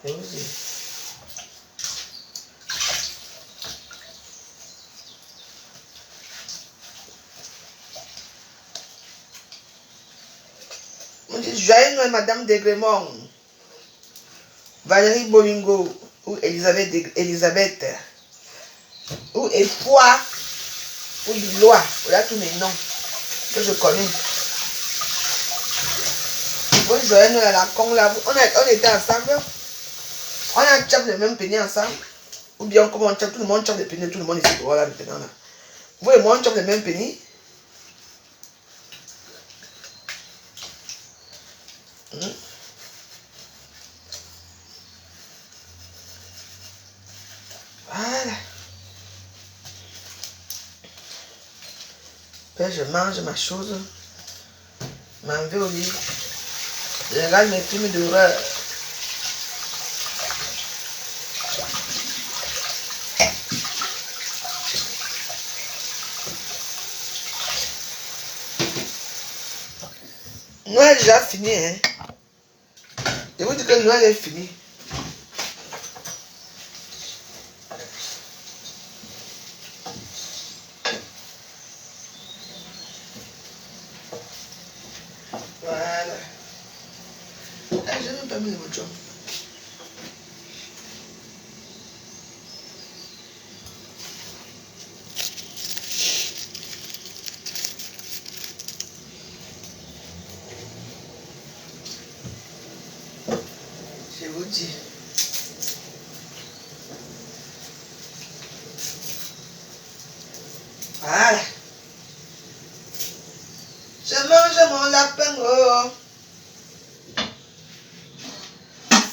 Je vous dis. On dit joyeux Noël, Madame Degremont, Valérie Bolingo, ou Elisabeth, ou Efoi, ou Liloa, voilà tous mes noms que je connais. Bon joyeux Noël à la con là, on était ensemble, on a chopé le même panier ensemble, ou bien comment on chope, tout le monde chope le panier, tout le monde ici, voilà maintenant là. Vous et moi on chope le même panier. Voilà. Puis je mange ma chose. Je m'en vais au lit. Je regarde mes films d'horreur. Noël est déjà fini, hein. Je vous dis que Noël est fini. Voilà. Je n'ai pas mis le job. vous dis. Voilà. Je mange mon lapin. Oh.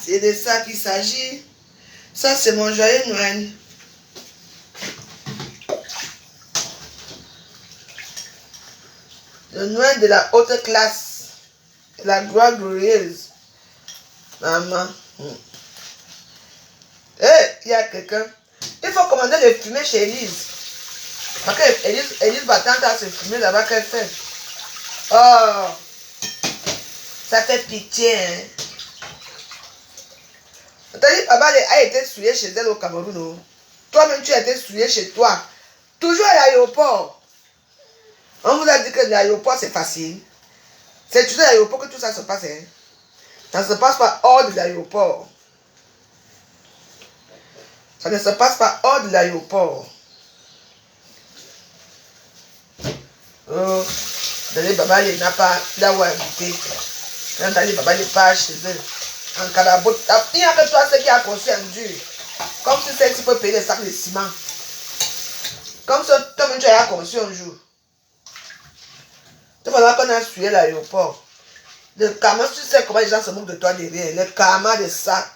C'est de ça qu'il s'agit. Ça, c'est mon joyeux Noël. Le Noël de la haute classe. De la gloire glorieuse. Maman. Il y a quelqu'un. Il faut commander le fumet chez Elise. Parce que Elise Battante a ce fumet là-bas qu'elle fait. Oh. Ça fait pitié, hein. Papa a été souillé chez elle au Cameroun. Toi-même, tu as été souillé chez toi. Toujours à l'aéroport. On vous a dit que l'aéroport, c'est facile. C'est toujours à l'aéroport que tout ça se passe. Hein. Ça ne se passe pas hors de l'aéroport. Ça ne se passe pas hors de l'aéroport. Oh, d'aller Baba, il n'a pas là où habiter. Quand d'aller Baba, il pas chez eux. En Calabot, il n'y a que toi, ce qui a conçu un dur. Comme si celle-ci peut payer les sacs de ciment. Comme si toi-même tu as conçu un jour. Tu vois qu'on a suivi l'aéroport. Le karma, tu sais comment les gens se moquent de toi derrière. Le karma de ça.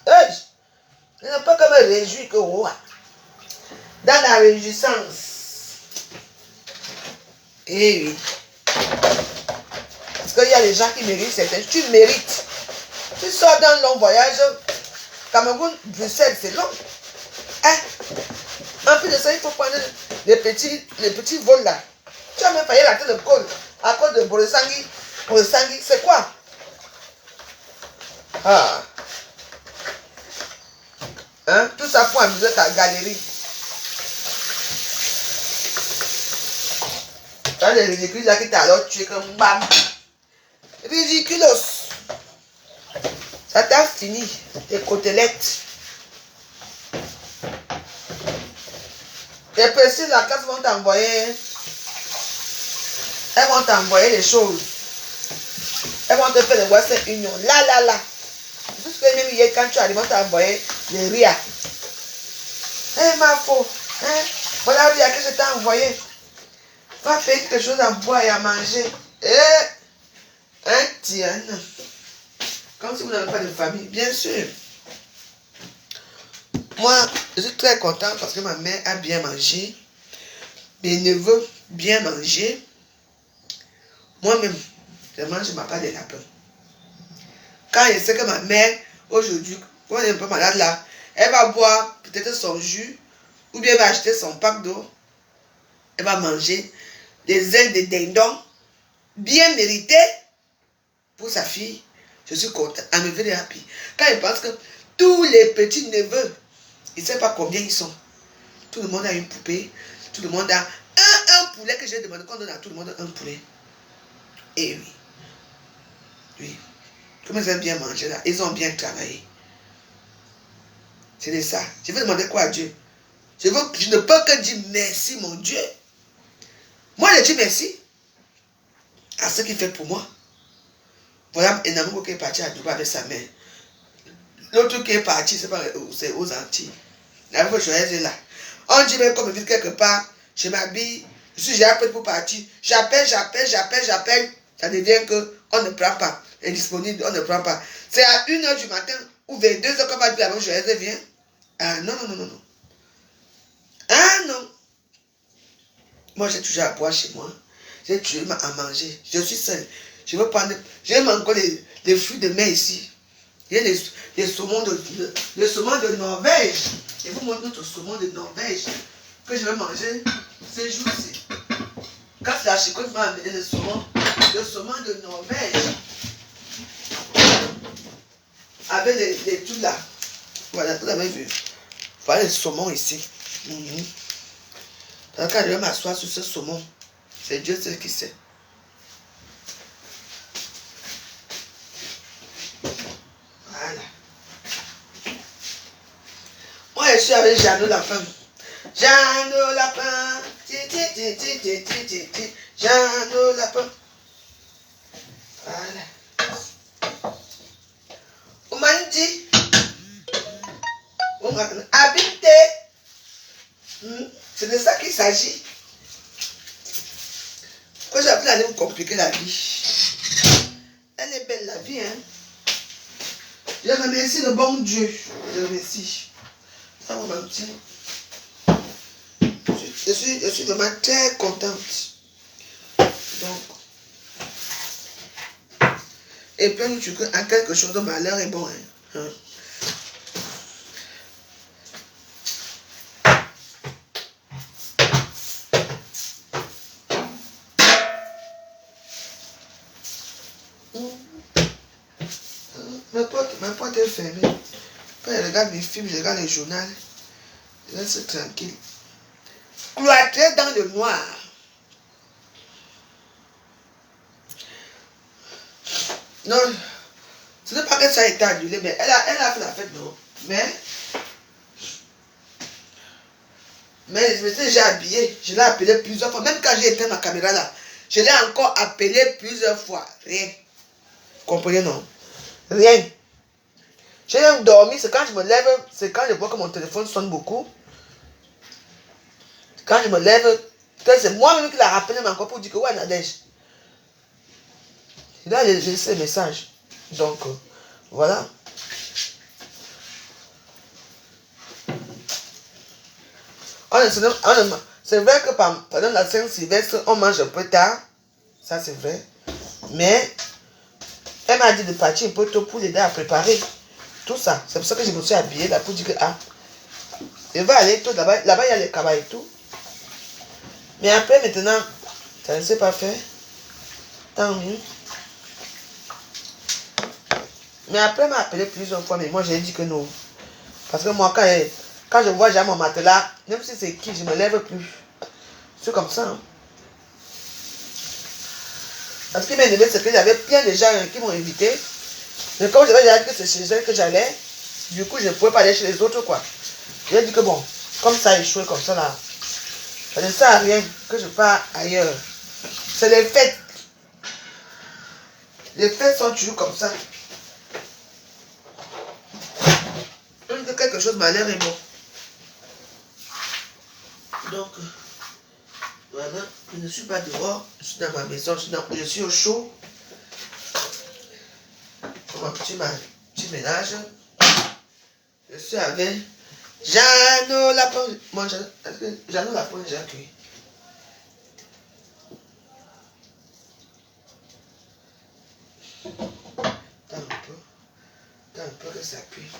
Je ne peux que me réjouir que roi. Dans la réjouissance. Eh oui. Parce qu'il y a des gens qui méritent certaines. Tu mérites. Tu sors d'un long voyage. Cameroun, Bruxelles, c'est long. Hein? En plus de ça, il faut prendre les petits vols là. Tu as même failli rater le col à cause de Boresangui. Boresangui, c'est quoi? Ah. Hein? Tout ça pour amuser ta galerie. Tu as des ridicules là qui t'a alors tué comme bam. Ridiculos. Ça t'a fini, tes côtelettes. Les précises, la classe vont t'envoyer. Elles vont t'envoyer les choses. Elles vont te faire le Western Union. Là. Jusque même hier, quand tu arrives, ils vont t'envoyer les RIA. Ma faux. Voilà RIA que je t'ai envoyé. Va payer quelque chose à boire et à manger. Tiens. Comme si vous n'avez pas de famille, bien sûr. Moi, je suis très content parce que ma mère a bien mangé. Mes neveux bien mangé. Moi-même, je mange ma part de lapin. Quand je sais que ma mère, aujourd'hui, quand elle est un peu malade là, elle va boire peut-être son jus, ou bien elle va acheter son pack d'eau. Elle va manger des ailes de dindon, bien méritées pour sa fille. Je suis content. I'm very happy. Quand il pense que tous les petits neveux, il ne sait pas combien ils sont. Tout le monde a une poupée. Tout le monde a un poulet que j'ai demandé qu'on donne à tout le monde un poulet. Et oui. Oui. Comme ils aiment bien manger là, ils ont bien travaillé. C'est de ça. Je vais demander quoi à Dieu? Je ne peux que dire merci, mon Dieu. Moi, je dis merci à ce qu'il fait pour moi. Voilà Enamoko qui est parti à Dubaï avec sa mère. L'autre qui est parti, c'est aux Antilles. La fois je suis là. On dit même comme je vis quelque part, je m'habille, j'ai appelé pour partir. J'appelle. Ça devient qu'on ne prend pas. Elle est disponible, on ne prend pas. C'est à 1h du matin ou vers 2h qu'on va dire la Joyeuse vient. Ah non. Ah non. Moi j'ai toujours à boire chez moi. J'ai toujours à manger. Je suis seule. Je vais prendre. J'aime encore les fruits de mer ici. Il y a les saumons de Norvège. Je vous montre notre saumon de Norvège que je vais manger ces jours-ci. Quand la chicotte m'a amené le saumon de Norvège. Avec les trucs là. Voilà, vous avez vu. Voilà le saumon ici. Donc quand je vais m'asseoir sur ce saumon, c'est Dieu seul qui sait. Voilà. Moi, je suis avec Jeannot Lapin. Jeannot Lapin. Jeannot Lapin. Voilà. On m'a dit, Habiter. C'est de ça qu'il s'agit. Pourquoi j'ai appris à me compliquer la vie? Elle est belle la vie, hein. Je remercie le bon Dieu. Je remercie. Ça va mentir. Je suis vraiment très contente. Donc, et puis tu que en quelque chose de malheur est bon, hein. Ma porte est fermée. Quand je regarde mes films, je regarde les journaux, je reste tranquille. Cloîtré dans le noir. Non, ce n'est pas que ça a été annulé, mais elle a fait la fête, non. Mais je me suis déjà habillé. Je l'ai appelé plusieurs fois. Même quand j'ai éteint ma caméra là, je l'ai encore appelé plusieurs fois. Rien. Vous comprenez, non? Rien. J'ai même dormi, c'est quand je me lève, c'est quand je vois que mon téléphone sonne beaucoup. Quand je me lève, c'est moi-même qui l'a rappelé, mais encore pour dire que ouais, Nadège. Et là, j'ai laissé le message. Donc, voilà. C'est vrai que pendant la Saint-Sylvestre, on mange un peu tard. Ça, c'est vrai. Mais, elle m'a dit de partir un peu tôt pour l'aider à préparer tout ça. C'est pour ça que je me suis habillée là pour dire que, elle va aller tôt là-bas. Là-bas, il y a les cabas et tout. Mais après, maintenant, ça ne s'est pas fait. Tant mieux. Mais après, elle m'a appelé plusieurs fois, mais moi, j'ai dit que non. Parce que moi, quand je vois déjà mon matelas, même si c'est qui, je ne me lève plus. C'est comme ça. Hein. Parce que bien aimé, c'est qu'il y avait plein de gens qui m'ont invité. Mais comme j'avais déjà dit que c'est chez eux que j'allais, du coup, je ne pouvais pas aller chez les autres, quoi. J'ai dit que bon, comme ça a échoué comme ça, là, ça ne sert à rien que je parte ailleurs. C'est les fêtes. Les fêtes sont toujours comme ça. Quelque chose malheur est bon. Donc, voilà, je ne suis pas dehors, je suis dans ma maison, je suis au chaud. Pour mon petit ménage. Je suis avec Jeannot Lapin. Moi, Jeannot Lapin, j'ai accueilli. Attends un peu que ça cuit.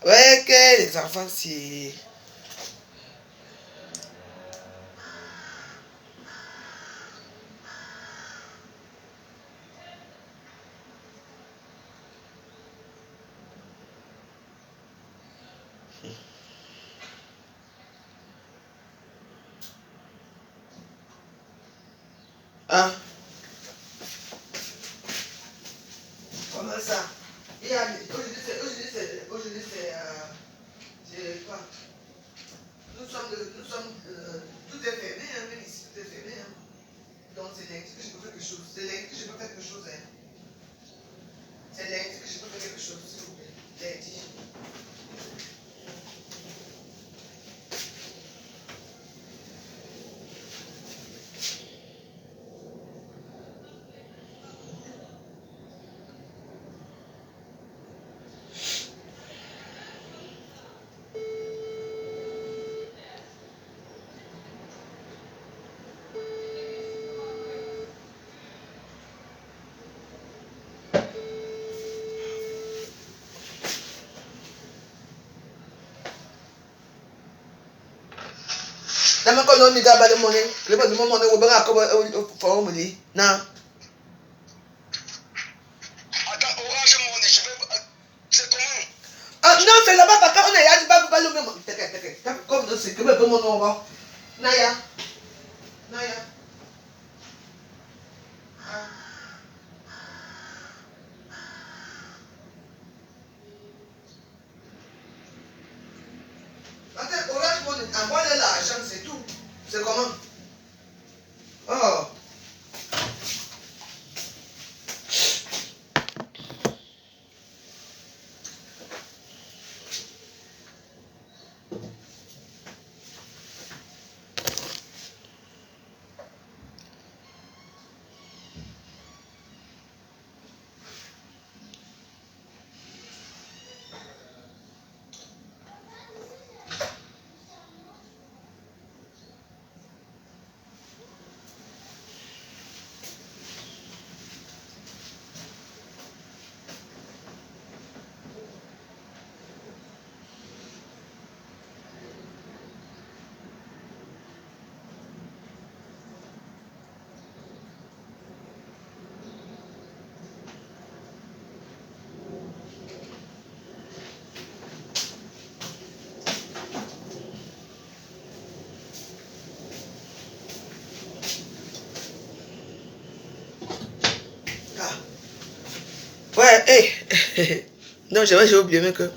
Ouais, que les enfants, c'est... Ah. Comment ça? Il y a... Aujourd'hui, c'est quoi? Nous sommes tout est fermé, hein, même ici, tout est fermé. Hein. Donc, c'est lundi que je peux faire quelque chose. C'est lundi que je peux faire quelque chose. Hein. C'est lundi que je peux faire quelque chose, s'il vous plaît. Lundi. Dans mon colonne, il y a de monnaie. Le bon de mon monnaie, on va comme on me dit. Non. Attends, Orange Money, je vais. C'est comment? Ah non, c'est là-bas, parce qu'on a dit pas le même. T'inquiète. Comme c'est que le mon nom. Naya. Naya. Attends, Orange Money, envoie-le l'argent, c'est tout. C'est comment? Oh. Ouais, hey. Non, j'ai oublié même que...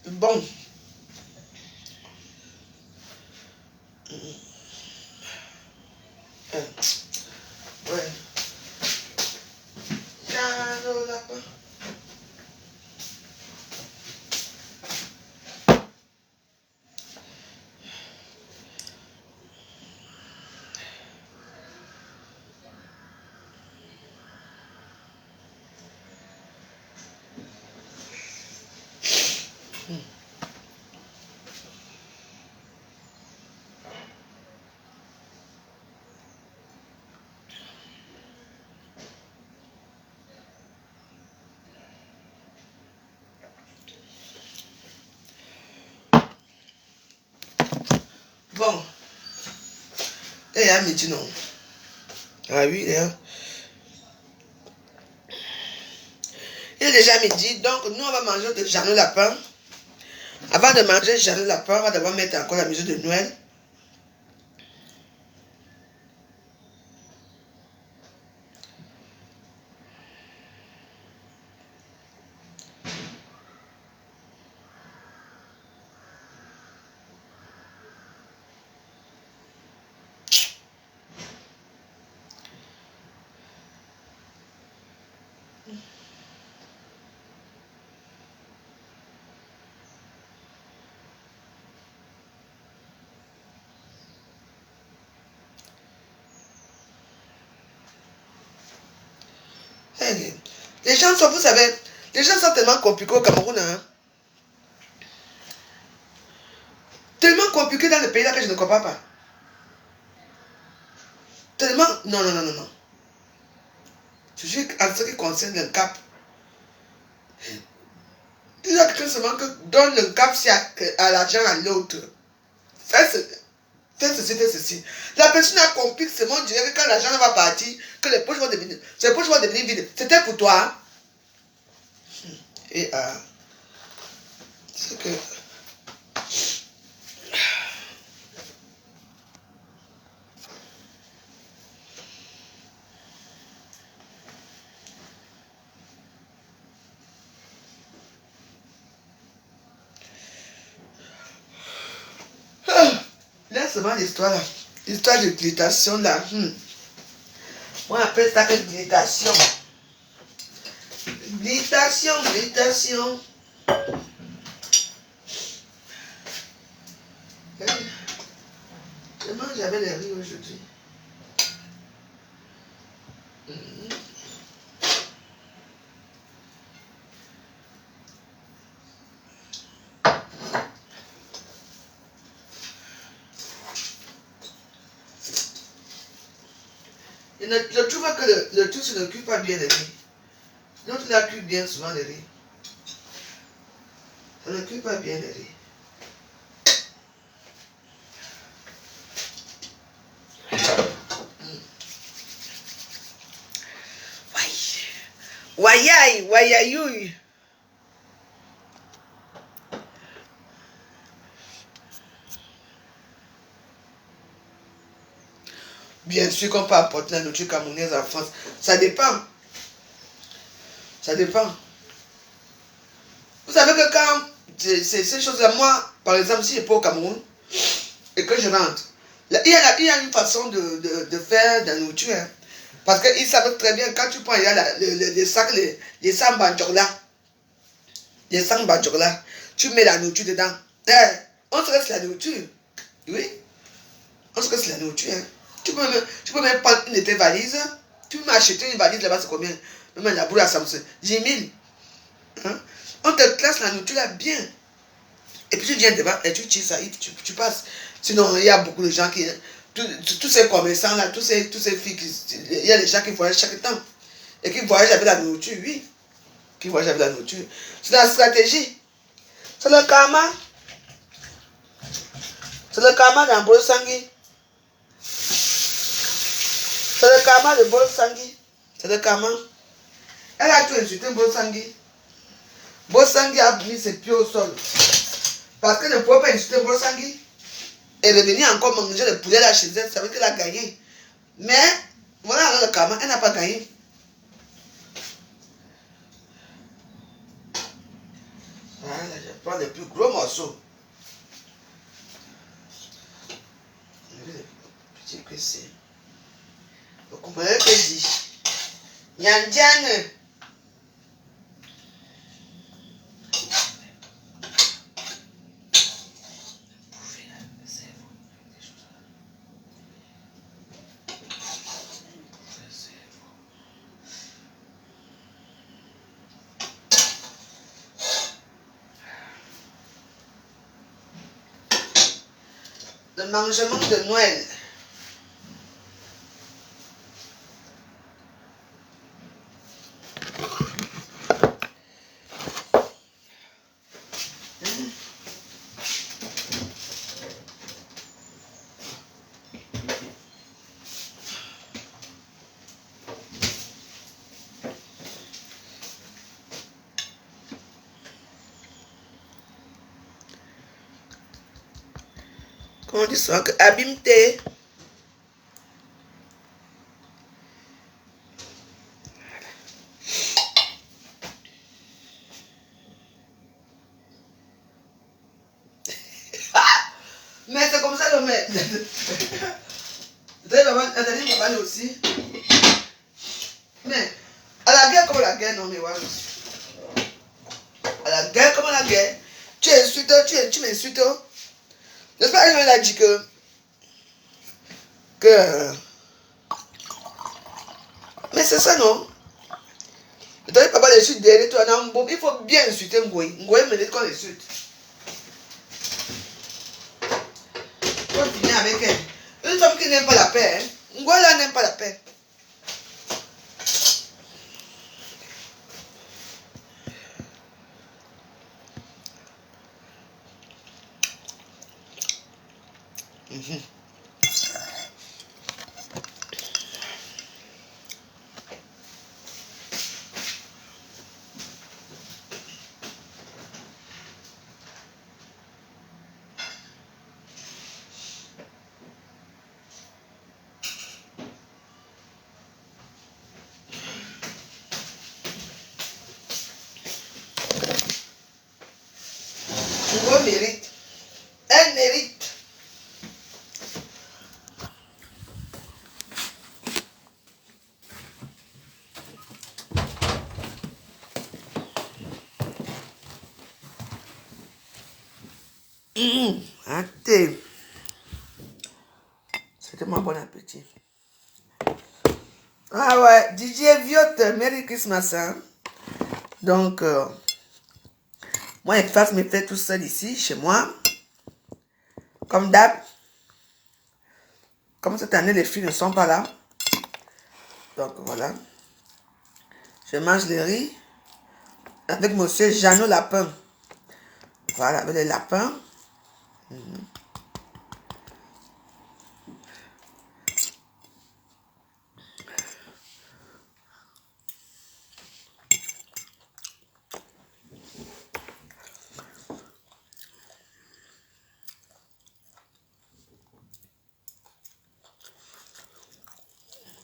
Bon. Ouais. Tiens, lapin. Bon. Et à midi, non. Ah oui, hein. Il est déjà midi, donc nous on va manger de Jeannot Lapin. Avant de manger Jeannot Lapin, on va d'abord mettre encore la musique de Noël. Les gens sont, vous savez, les gens sont tellement compliqués au Cameroun. Hein? Tellement compliqués dans le pays là que je ne comprends pas. Tellement... Non, non, non, non, non. Je dis en ce qui concerne le cap. Il y a quelqu'un seulement que donne le cap à l'argent à l'autre. Fais ceci, fais ceci. La personne a compris que seulement dirait que quand l'argent va partir, que les poches vont devenir vides. C'était pour toi. Et c'est que... Là, seulement l'histoire là. L'histoire de glytation là. On appelle ça que glytation. Glytation. Comment j'avais les riz aujourd'hui? Je trouve que le tout ne cuit pas bien les riz. L'autre la cuit bien souvent les riz. Ça ne cuit pas bien les riz. Wayayoui. Bien sûr qu'on peut apporter la nourriture camerounaise en France. Ça dépend. Ça dépend. Vous savez que quand ces choses-là, moi, par exemple, si je peux au Cameroun et que je rentre, là, il y a une façon de faire de la nourriture. Hein. Parce qu'ils savent très bien, quand tu prends il y a les sacs, les sacs banjokla, tu mets la nourriture dedans. On se reste la nourriture. Oui. On se reste la nourriture. Hein. Tu peux même prendre une de tes valises. Tu peux m'acheter une valise là-bas, c'est combien? Même la boule à Samsung. 10 000. Hein? On te classe la nourriture là bien. Et puis tu viens devant et tu tires ça, tu passes. Sinon, il y a beaucoup de gens qui... Tous ces commerçants là, tous ces filles, il y a des gens qui voyagent chaque temps. Et qui voyagent avec la nourriture, oui. Qui voyagent avec la nourriture. C'est la stratégie. C'est le karma. C'est le karma d'Ambrose Sangui. C'est le karma de Ambrose Sangui. C'est le karma. Elle a tout insulté Ambrose Sangui. Ambrose Sangui a mis ses pieds au sol. Parce qu'elle ne pouvait pas insulter Ambrose Sangui. Et revenir encore manger le poulet là chez elle, ça veut dire qu'elle a gagné. Mais, voilà alors le karma, elle n'a pas gagné. Voilà, je prends les plus gros morceaux. Petit que c'est. Vous comprenez ce que je dis? Nyandiane. Le mangement de Noël. Comment on dit ça? Abimte. Mais c'est comme ça le maître. Nathalie Mobane aussi. Mais à la guerre comme la guerre, non mais voilà. À la guerre comme la guerre. Tu insultes, tu m'insultes. N'est-ce pas, elle a dit que mais c'est ça non. Tu n'as pas les insultes derrière toi. Il faut bien insulter Ngoï. Ngoï me dit qu'on insulte. Il faut finir avec elle. Une femme qui n'aime pas la paix, hein? Ngoï là n'aime pas la paix. Ngoï mérite. Elle mérite. Attends. C'était mon bon appétit. Ah ouais, DJ Viot, Merry Christmas. Hein? Donc, moi, je fasse mes fêtes tout seul ici, chez moi. Comme d'hab. Comme cette année, les filles ne sont pas là. Donc, voilà. Je mange le riz avec monsieur Jeannot Lapin. Voilà, avec les lapins.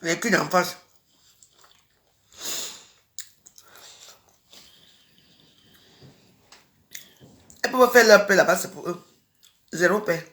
Les culs d'en face. Elles peuvent faire leur paix là-bas, c'est pour eux. Zéro paix.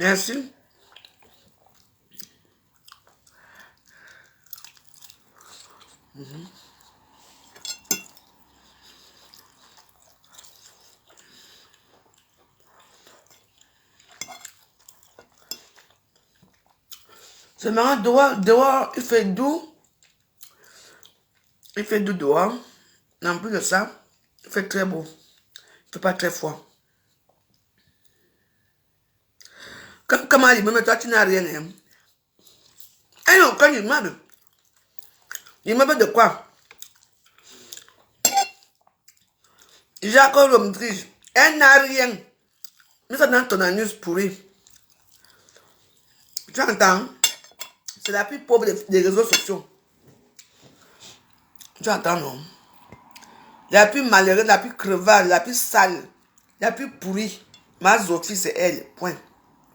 Merci. C'est marrant, dehors, il fait doux. Il fait doux dehors. En plus de ça, il fait très beau. Il fait pas très froid. Comment il me met toi, tu n'as rien. Hein? Ah non, quand il m'a de quoi? Jacques Romdrige, elle n'a rien. Mais ça dans ton anus pourri. Tu entends? C'est la plus pauvre des réseaux sociaux. Tu entends, non? La plus malheureuse, la plus crevade, la plus sale, la plus pourrie. Ma Zophie, c'est elle. Point.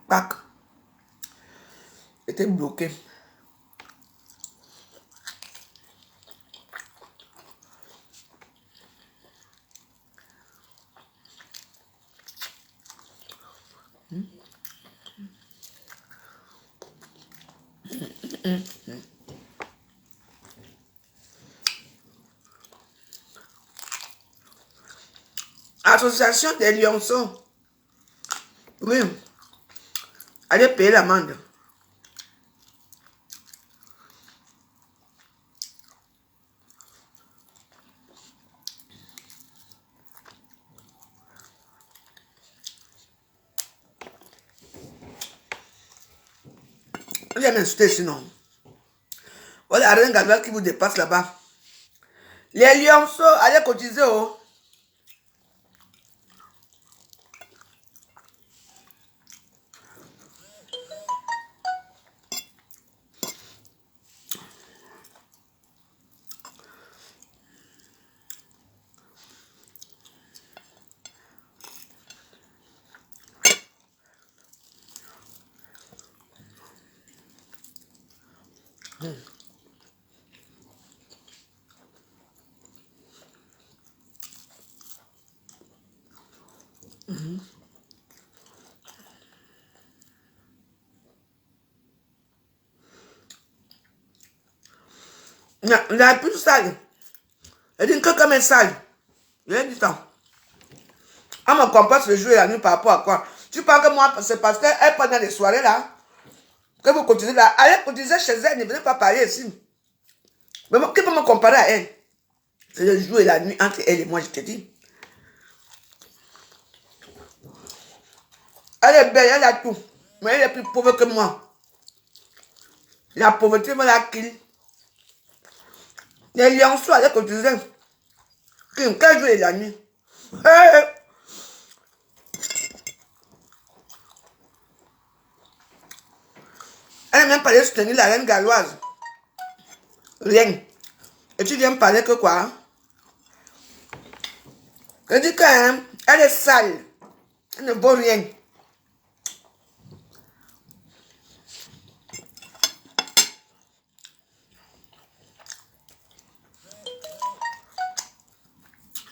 Pac. Était bloquée. Association des lionceaux. Oui. Allez payer l'amende. Il y a m'insulter sinon. Voilà, rien Galval qui vous dépasse là-bas. Les lionceaux, allez cotiser, oh. La plus sale. Elle dit que comme elle sale. Rien du temps. On me compense le jour et la nuit par rapport à quoi? Tu penses que moi, c'est parce qu'elle prend dans les soirées là, que vous cotisez là. Allez cotiser chez elle, ne venez pas parler ici. Mais qui peut me comparer à elle? C'est le jour et la nuit entre elle et moi, je te dis. Elle est belle, elle a tout. Mais elle est plus pauvre que moi. La pauvreté me la kill. Les lionceaux, allez cotiser. Quel jour et la nuit? Elle n'a même pas soutenir la reine galloise. Rien. Et tu viens me parler que quoi? Je dis qu'elle est sale. Elle ne vaut rien.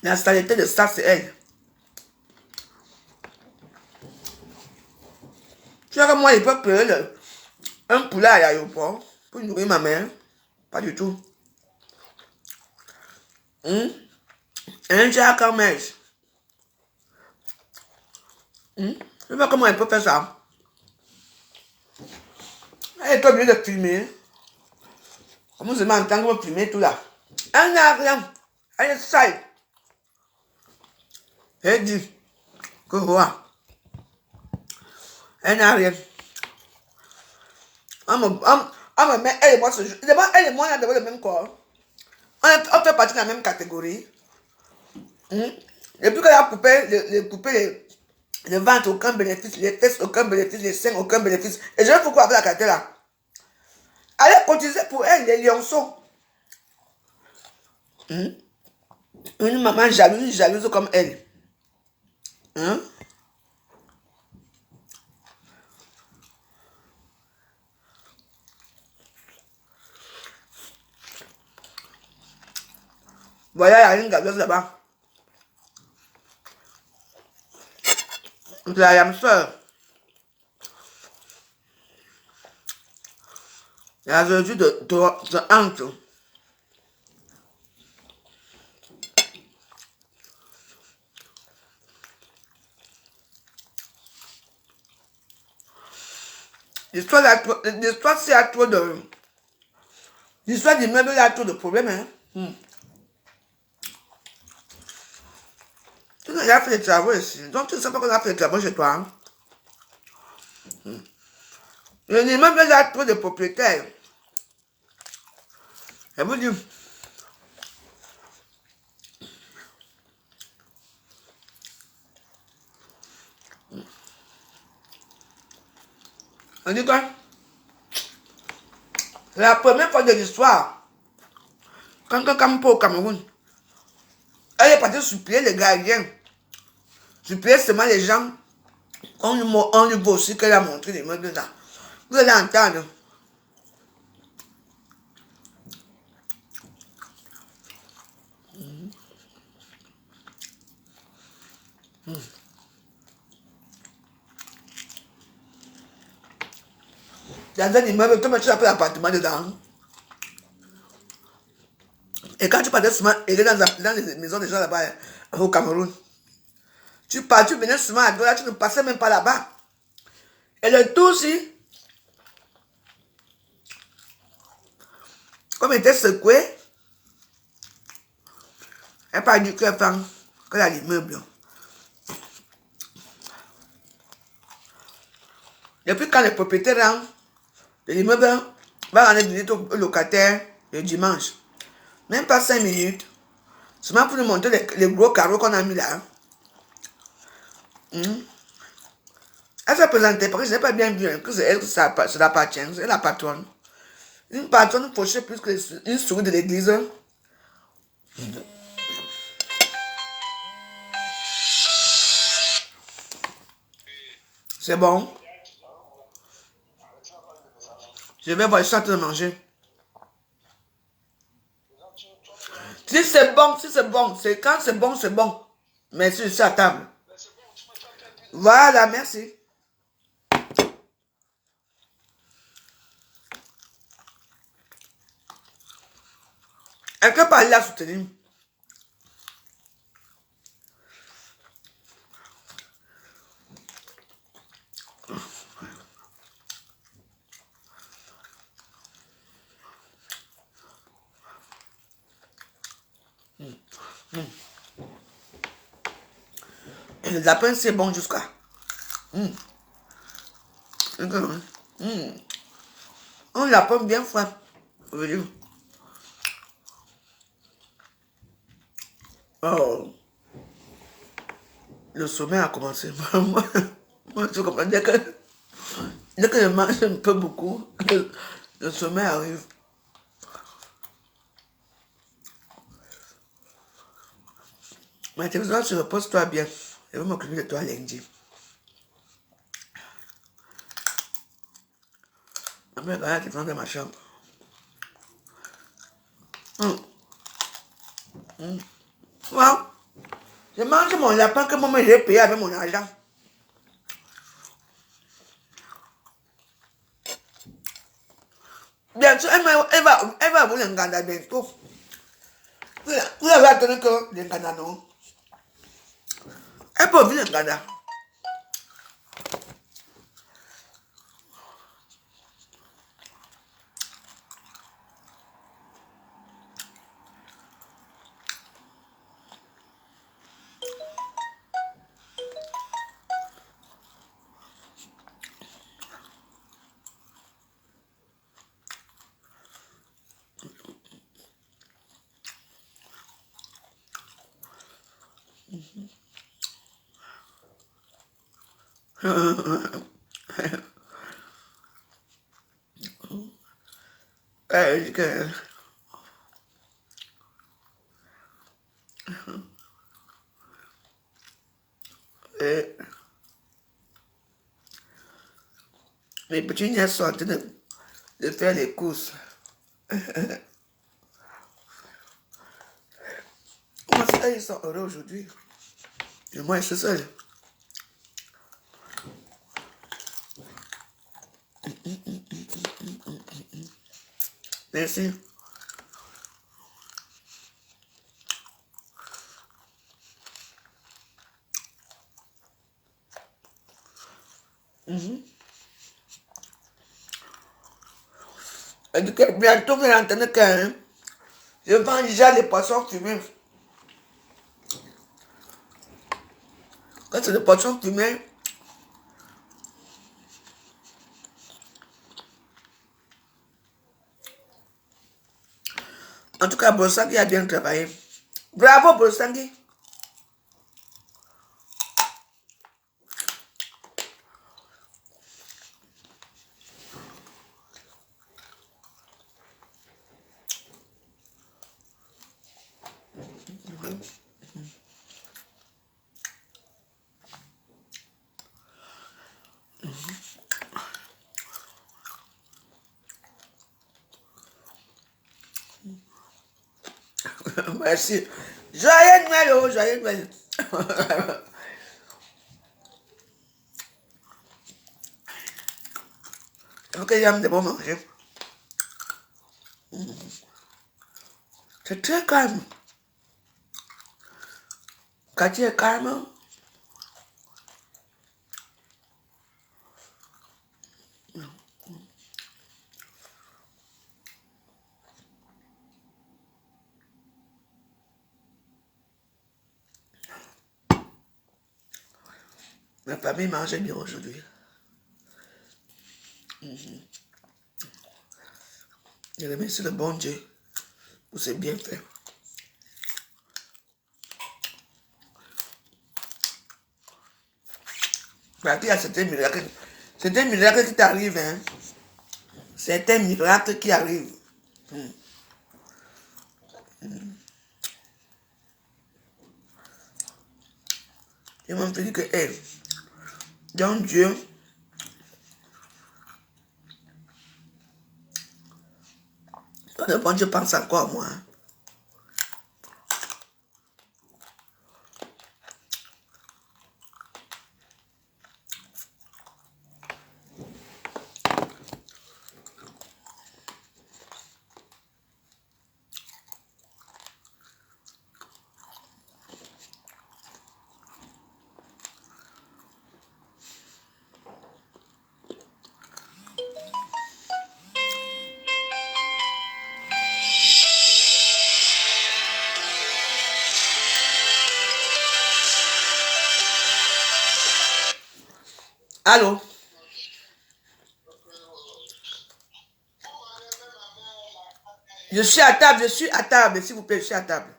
La saleté de ça, c'est elle. Tu vois que moi, je peux payer un poulet à l'aéroport pour nourrir ma mère. Pas du tout. Un Jacques Hermès. Tu vois comment elle peut faire ça? Elle est obligée de filmer. Comment je m'entends filmer tout là? Elle n'a rien. Elle est sale. Elle dit que quoi? Elle n'a rien. On me met, elle et moi, d'abord, elle et moi, on a le même corps. On fait partie de la même catégorie. Et puis qu'elle a coupé le ventre, aucun bénéfice, les fesses, aucun bénéfice, les seins, aucun bénéfice. Et je vais pourquoi avec la caractère là. Allez cotiser pour elle, les lionceaux. Une maman jalouse comme elle. Voilà, il y a une gabeuse là-bas. La yam soeur. La verdure de hanche. L'histoire, c'est à trop de... L'histoire du meuble, a trop de problèmes. Hein? Tu n'as pas fait les travaux ici. Donc, tu ne sais pas qu'on a fait les travaux chez toi. Hein? L'immeuble, a trop de propriétaires. Je vous dis... On dit quoi? La première fois de l'histoire, quand Kampo au Cameroun, elle est partie supplier les gardiens, supplier seulement les gens, on lui voit aussi qu'elle a montré les meubles là. Vous allez entendre. Dans un immeuble, tu as pris l'appartement dedans. Et quand tu partais souvent, dans les maisons des gens là-bas, au Cameroun, tu venais souvent à Douala, tu ne passais même pas là-bas. Et le tout aussi, comme il était secoué, elle n'a pas dit qu'elle a l'immeuble. Depuis quand les propriétaires de l'immeuble va rendre visite au locataire le dimanche, même pas 5 minutes, seulement pour nous montrer les gros carreaux qu'on a mis là. Elle s'est présentée parce que je n'ai pas bien vu que c'est elle que ça l'appartient, c'est la patronne. Une patronne fauchée plus qu'une souris de l'église. C'est bon. Je vais voir, je suis en train de manger. Si c'est bon, c'est quand c'est bon, c'est bon. Mais si je suis à table. Voilà, merci. Elle peut parler à soutenir. Le lapin, c'est bon jusqu'à. Un lapin bien froid. Oh. Le sommeil a commencé. Moi, tu comprends. Dès que je mange un peu beaucoup, le sommeil arrive. Mais tu besoin, tu reposes-toi bien. Je vais m'occuper de toi lundi. Après, regarde, tu prends dans ma chambre. Wow. Je mange mon lapin que moi j'ai payé avec mon argent. Bien sûr, elle va vous l'enganda bientôt. Vous avez attendu que l'enganda non. Elle peut ouvrir l'enganda. Les petits niais sont en train de faire les courses. Comment ça, ils sont heureux aujourd'hui? Et moi, je suis seul. Merci. Et donc, bientôt, vous allez entendre que je vends déjà les poissons fumés. Quand c'est des poissons fumés, en tout cas, Brosangui a bien travaillé. Bravo, Brosangui. Merci. Joyeux Noël, oh, joyeux Noël. Ok, j'aime de bon manger. C'est très calme. Cathy est calme. Ma famille mangeait bien aujourd'hui. Je remercie le bon Dieu pour ses bienfaits. Parce qu'il y a certains miracles. C'est un miracle qui t'arrive, hein. C'est un miracle qui arrive. Ils m'ont dit que, hey, donc Dieu, quand le bon Dieu pense encore à moi. Hein. Allô? Je suis à table, s'il vous plaît, je suis à table.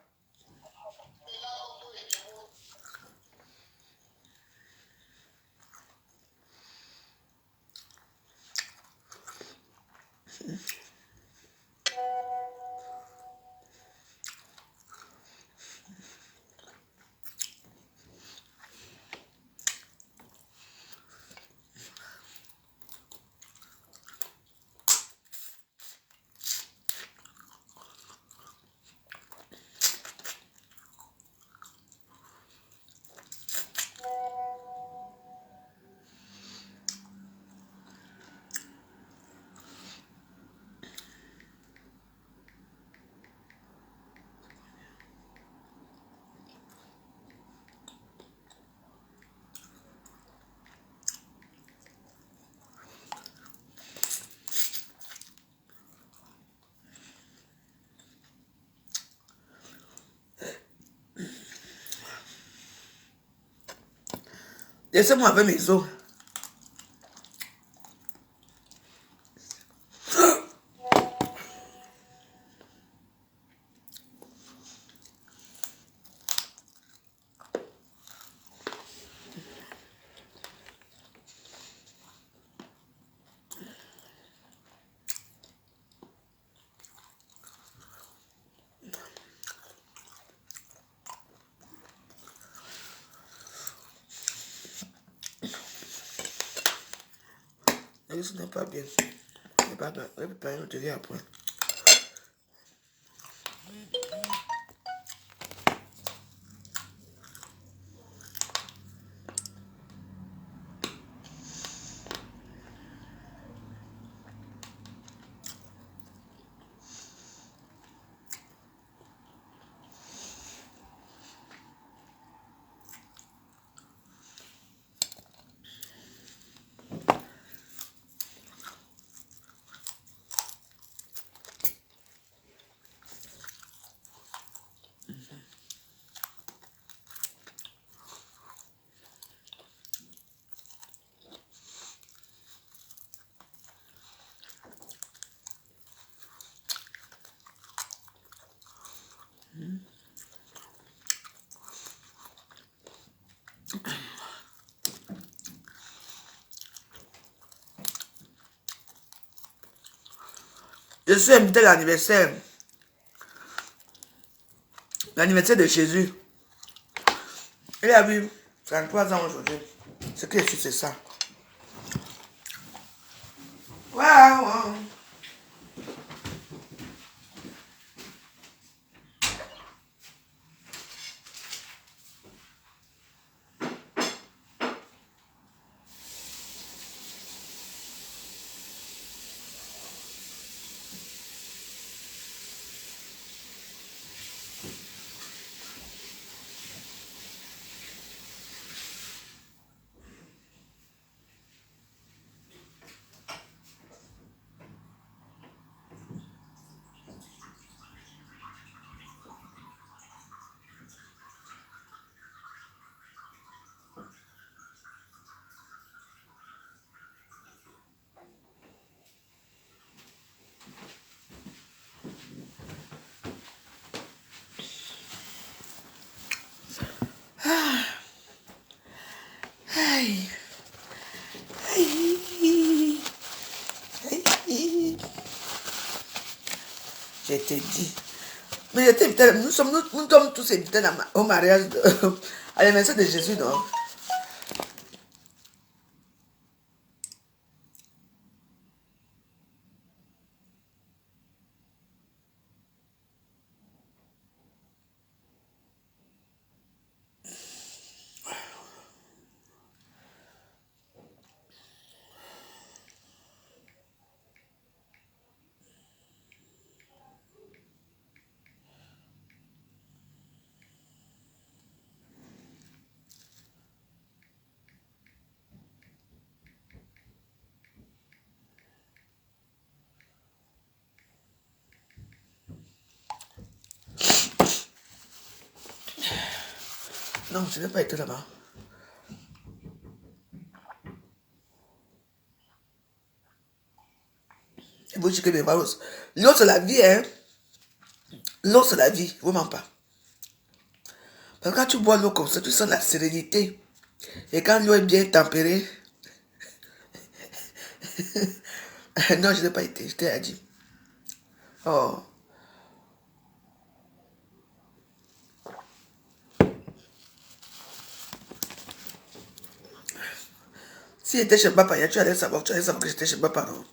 Laissez-moi avec mes os. Ce n'est pas bien. Ce n'est pas bien. Je vais pas te dire après. Je suis invité à l'anniversaire. L'anniversaire de Jésus. Il a vu 33 ans aujourd'hui. Ce que je suis, c'est ça. Waouh! Aïe. Aïe. Aïe. Je t'ai dit. Mais j'étais invité, nous sommes tous invités au mariage, à l'anniversaire de Jésus, non? Non, je ne vais pas être là-bas. Et vous dites que l'eau c'est la vie, hein? L'eau c'est la vie, vraiment pas. Parce que quand tu bois l'eau comme ça, tu sens la sérénité. Et quand l'eau est bien tempérée, non, je n'ai pas été, je t'ai dit. Oh. Si j'étais chez papa, tu allais savoir que j'étais chez papa, non?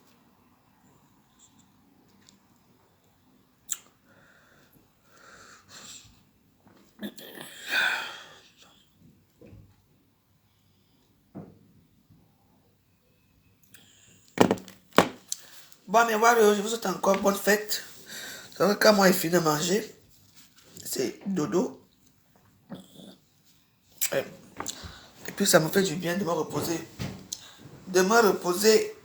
Bon, mais voilà, je vous souhaite encore bonne fête. Donc, quand moi, j'ai fini de manger, c'est dodo. Et puis, ça me fait du bien de me reposer. De me reposer.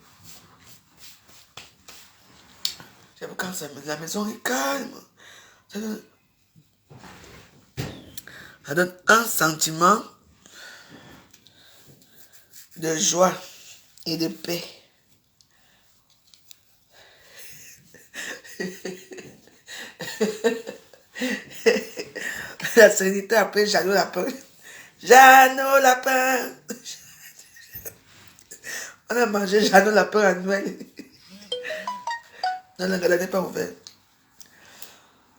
J'aime quand la maison est calme. Ça donne un sentiment de joie et de paix. La sérénité après Jeannot Lapin. Jeannot Lapin. On a mangé Jeannot Lapin à Noël. Non, le gala n'est pas ouvert.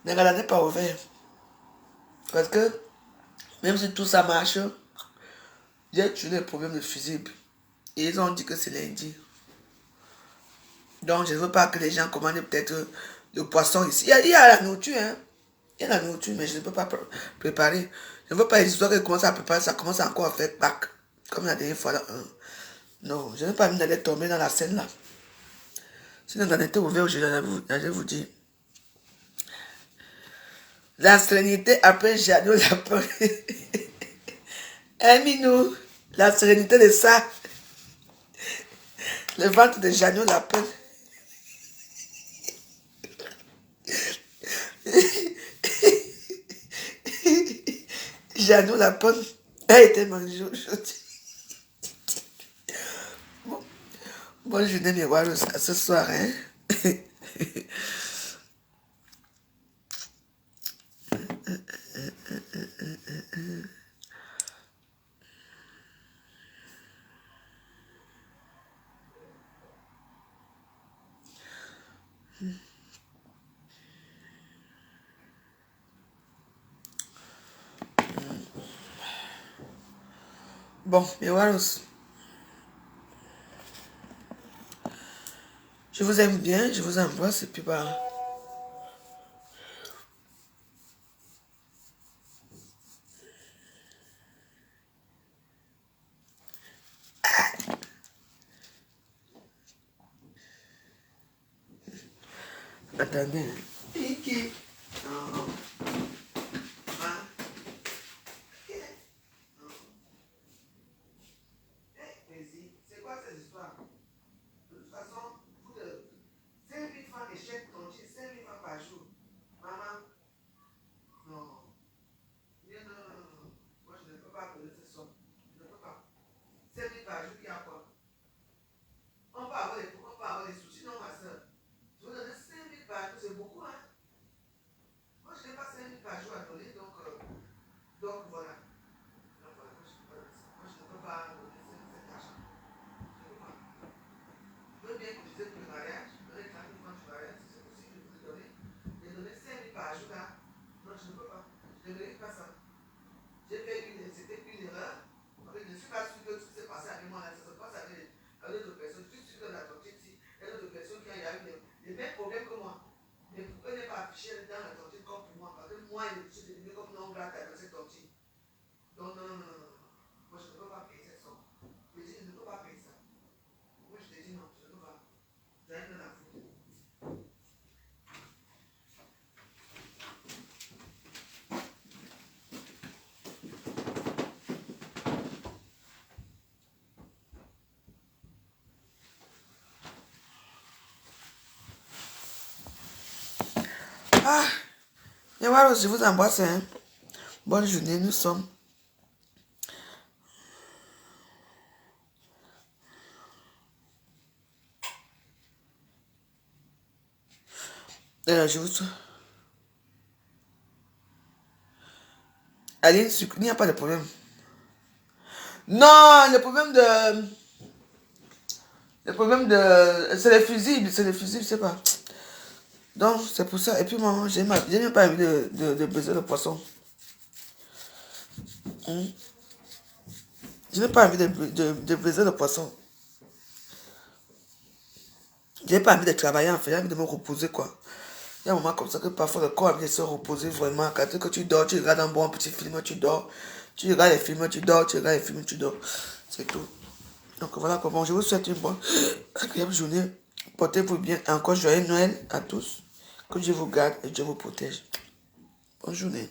Le gala n'est pas ouvert. Parce que, même si tout ça marche, j'ai tué les problèmes de fusible. Et ils ont dit que c'est lundi. Donc, je ne veux pas que les gens commandent peut-être le poisson ici. Il y a la nourriture, hein. Il y a la nourriture, mais je ne peux pas préparer. Je ne veux pas les histoires qu'elles commencent à préparer, ça commence encore à faire Pâques. Comme la dernière fois. Là. Non, je ne veux pas aller tomber dans la scène là. Si on était ouvert, je vais vous dire. La sérénité après Jeannot Lapin. Aimez-nous. La sérénité de ça. Le ventre de Jeannot Lapin. Jeannot Lapin a été mangé aujourd'hui. Bonne journée, miroir, ce soir. Hein? Bon, mes Waros, je vous aime bien, je vous embrasse et puis bah. Attendez. Piqué. Non. Hein? Piqué. Non. Vas-y. C'est quoi cette histoire? De toute façon, vous de 5 000 francs échec tontine, 5 000 francs par jour. Maman? Non. Non, non, non, non. Moi, je ne peux pas donner cette somme. Je ne peux pas. 5 000 par jour, il y a quoi? On peut avoir des soucis, non, ma soeur? Je vous donner 5 000 par jour, c'est beaucoup, hein? Moi, je n'ai pas 5 000 par jour à donner, donc voilà. Donc voilà, moi, je ne peux pas donner ça. Moi, je ne peux pas donner cet argent. Je ne peux pas. Je veux bien cotiser pour le mariage, donner 30 000 francs du mariage, si c'est possible, je vous ai donné. Mais donner 5 000 par jour, là, non, je ne peux pas. Je ne mérite pas ça. J'ai fait c'était une erreur. En fait, je ne suis pas sûr que ce qui s'est passé avec moi, là, ça se passe avec d'autres personnes. Je suis sûr que la tontine, il y a d'autres personnes qui ont eu les mêmes problèmes que moi. Mais pourquoi ne pas afficher dans la tontine comme pour moi? Parce que moi, je suis devenu comme non grata dans cette tontine. Donc, non, non, non, non, non. Moi, je ne peux pas payer cette somme. Je dis, je ne peux pas payer ça. Moi, je te dis non, je ne peux pas. Vous avez rien à foutre. Ah, et voilà, je vous embrasse. Hein. Bonne journée, nous sommes. Je vous. Allez, il n'y a pas de problème. Non, le problème de. Le problème de. C'est les fusibles, je sais pas. Donc, c'est pour ça. Et puis, moi, j'ai même pas envie de baiser le poisson. Je n'ai pas envie de baiser le poisson. Je n'ai pas envie de travailler, en fait. J'ai envie de me reposer, quoi. Il y a un moment comme ça que parfois le corps a envie de se reposer vraiment. Quand tu dors, tu regardes un bon petit film, tu dors. Tu regardes les films, tu dors. Tu regardes les films, tu dors. C'est tout. Donc voilà comment je vous souhaite une bonne, agréable journée. Portez-vous bien. Encore joyeux Noël à tous. Que Dieu vous garde et Dieu vous protège. Bonne journée.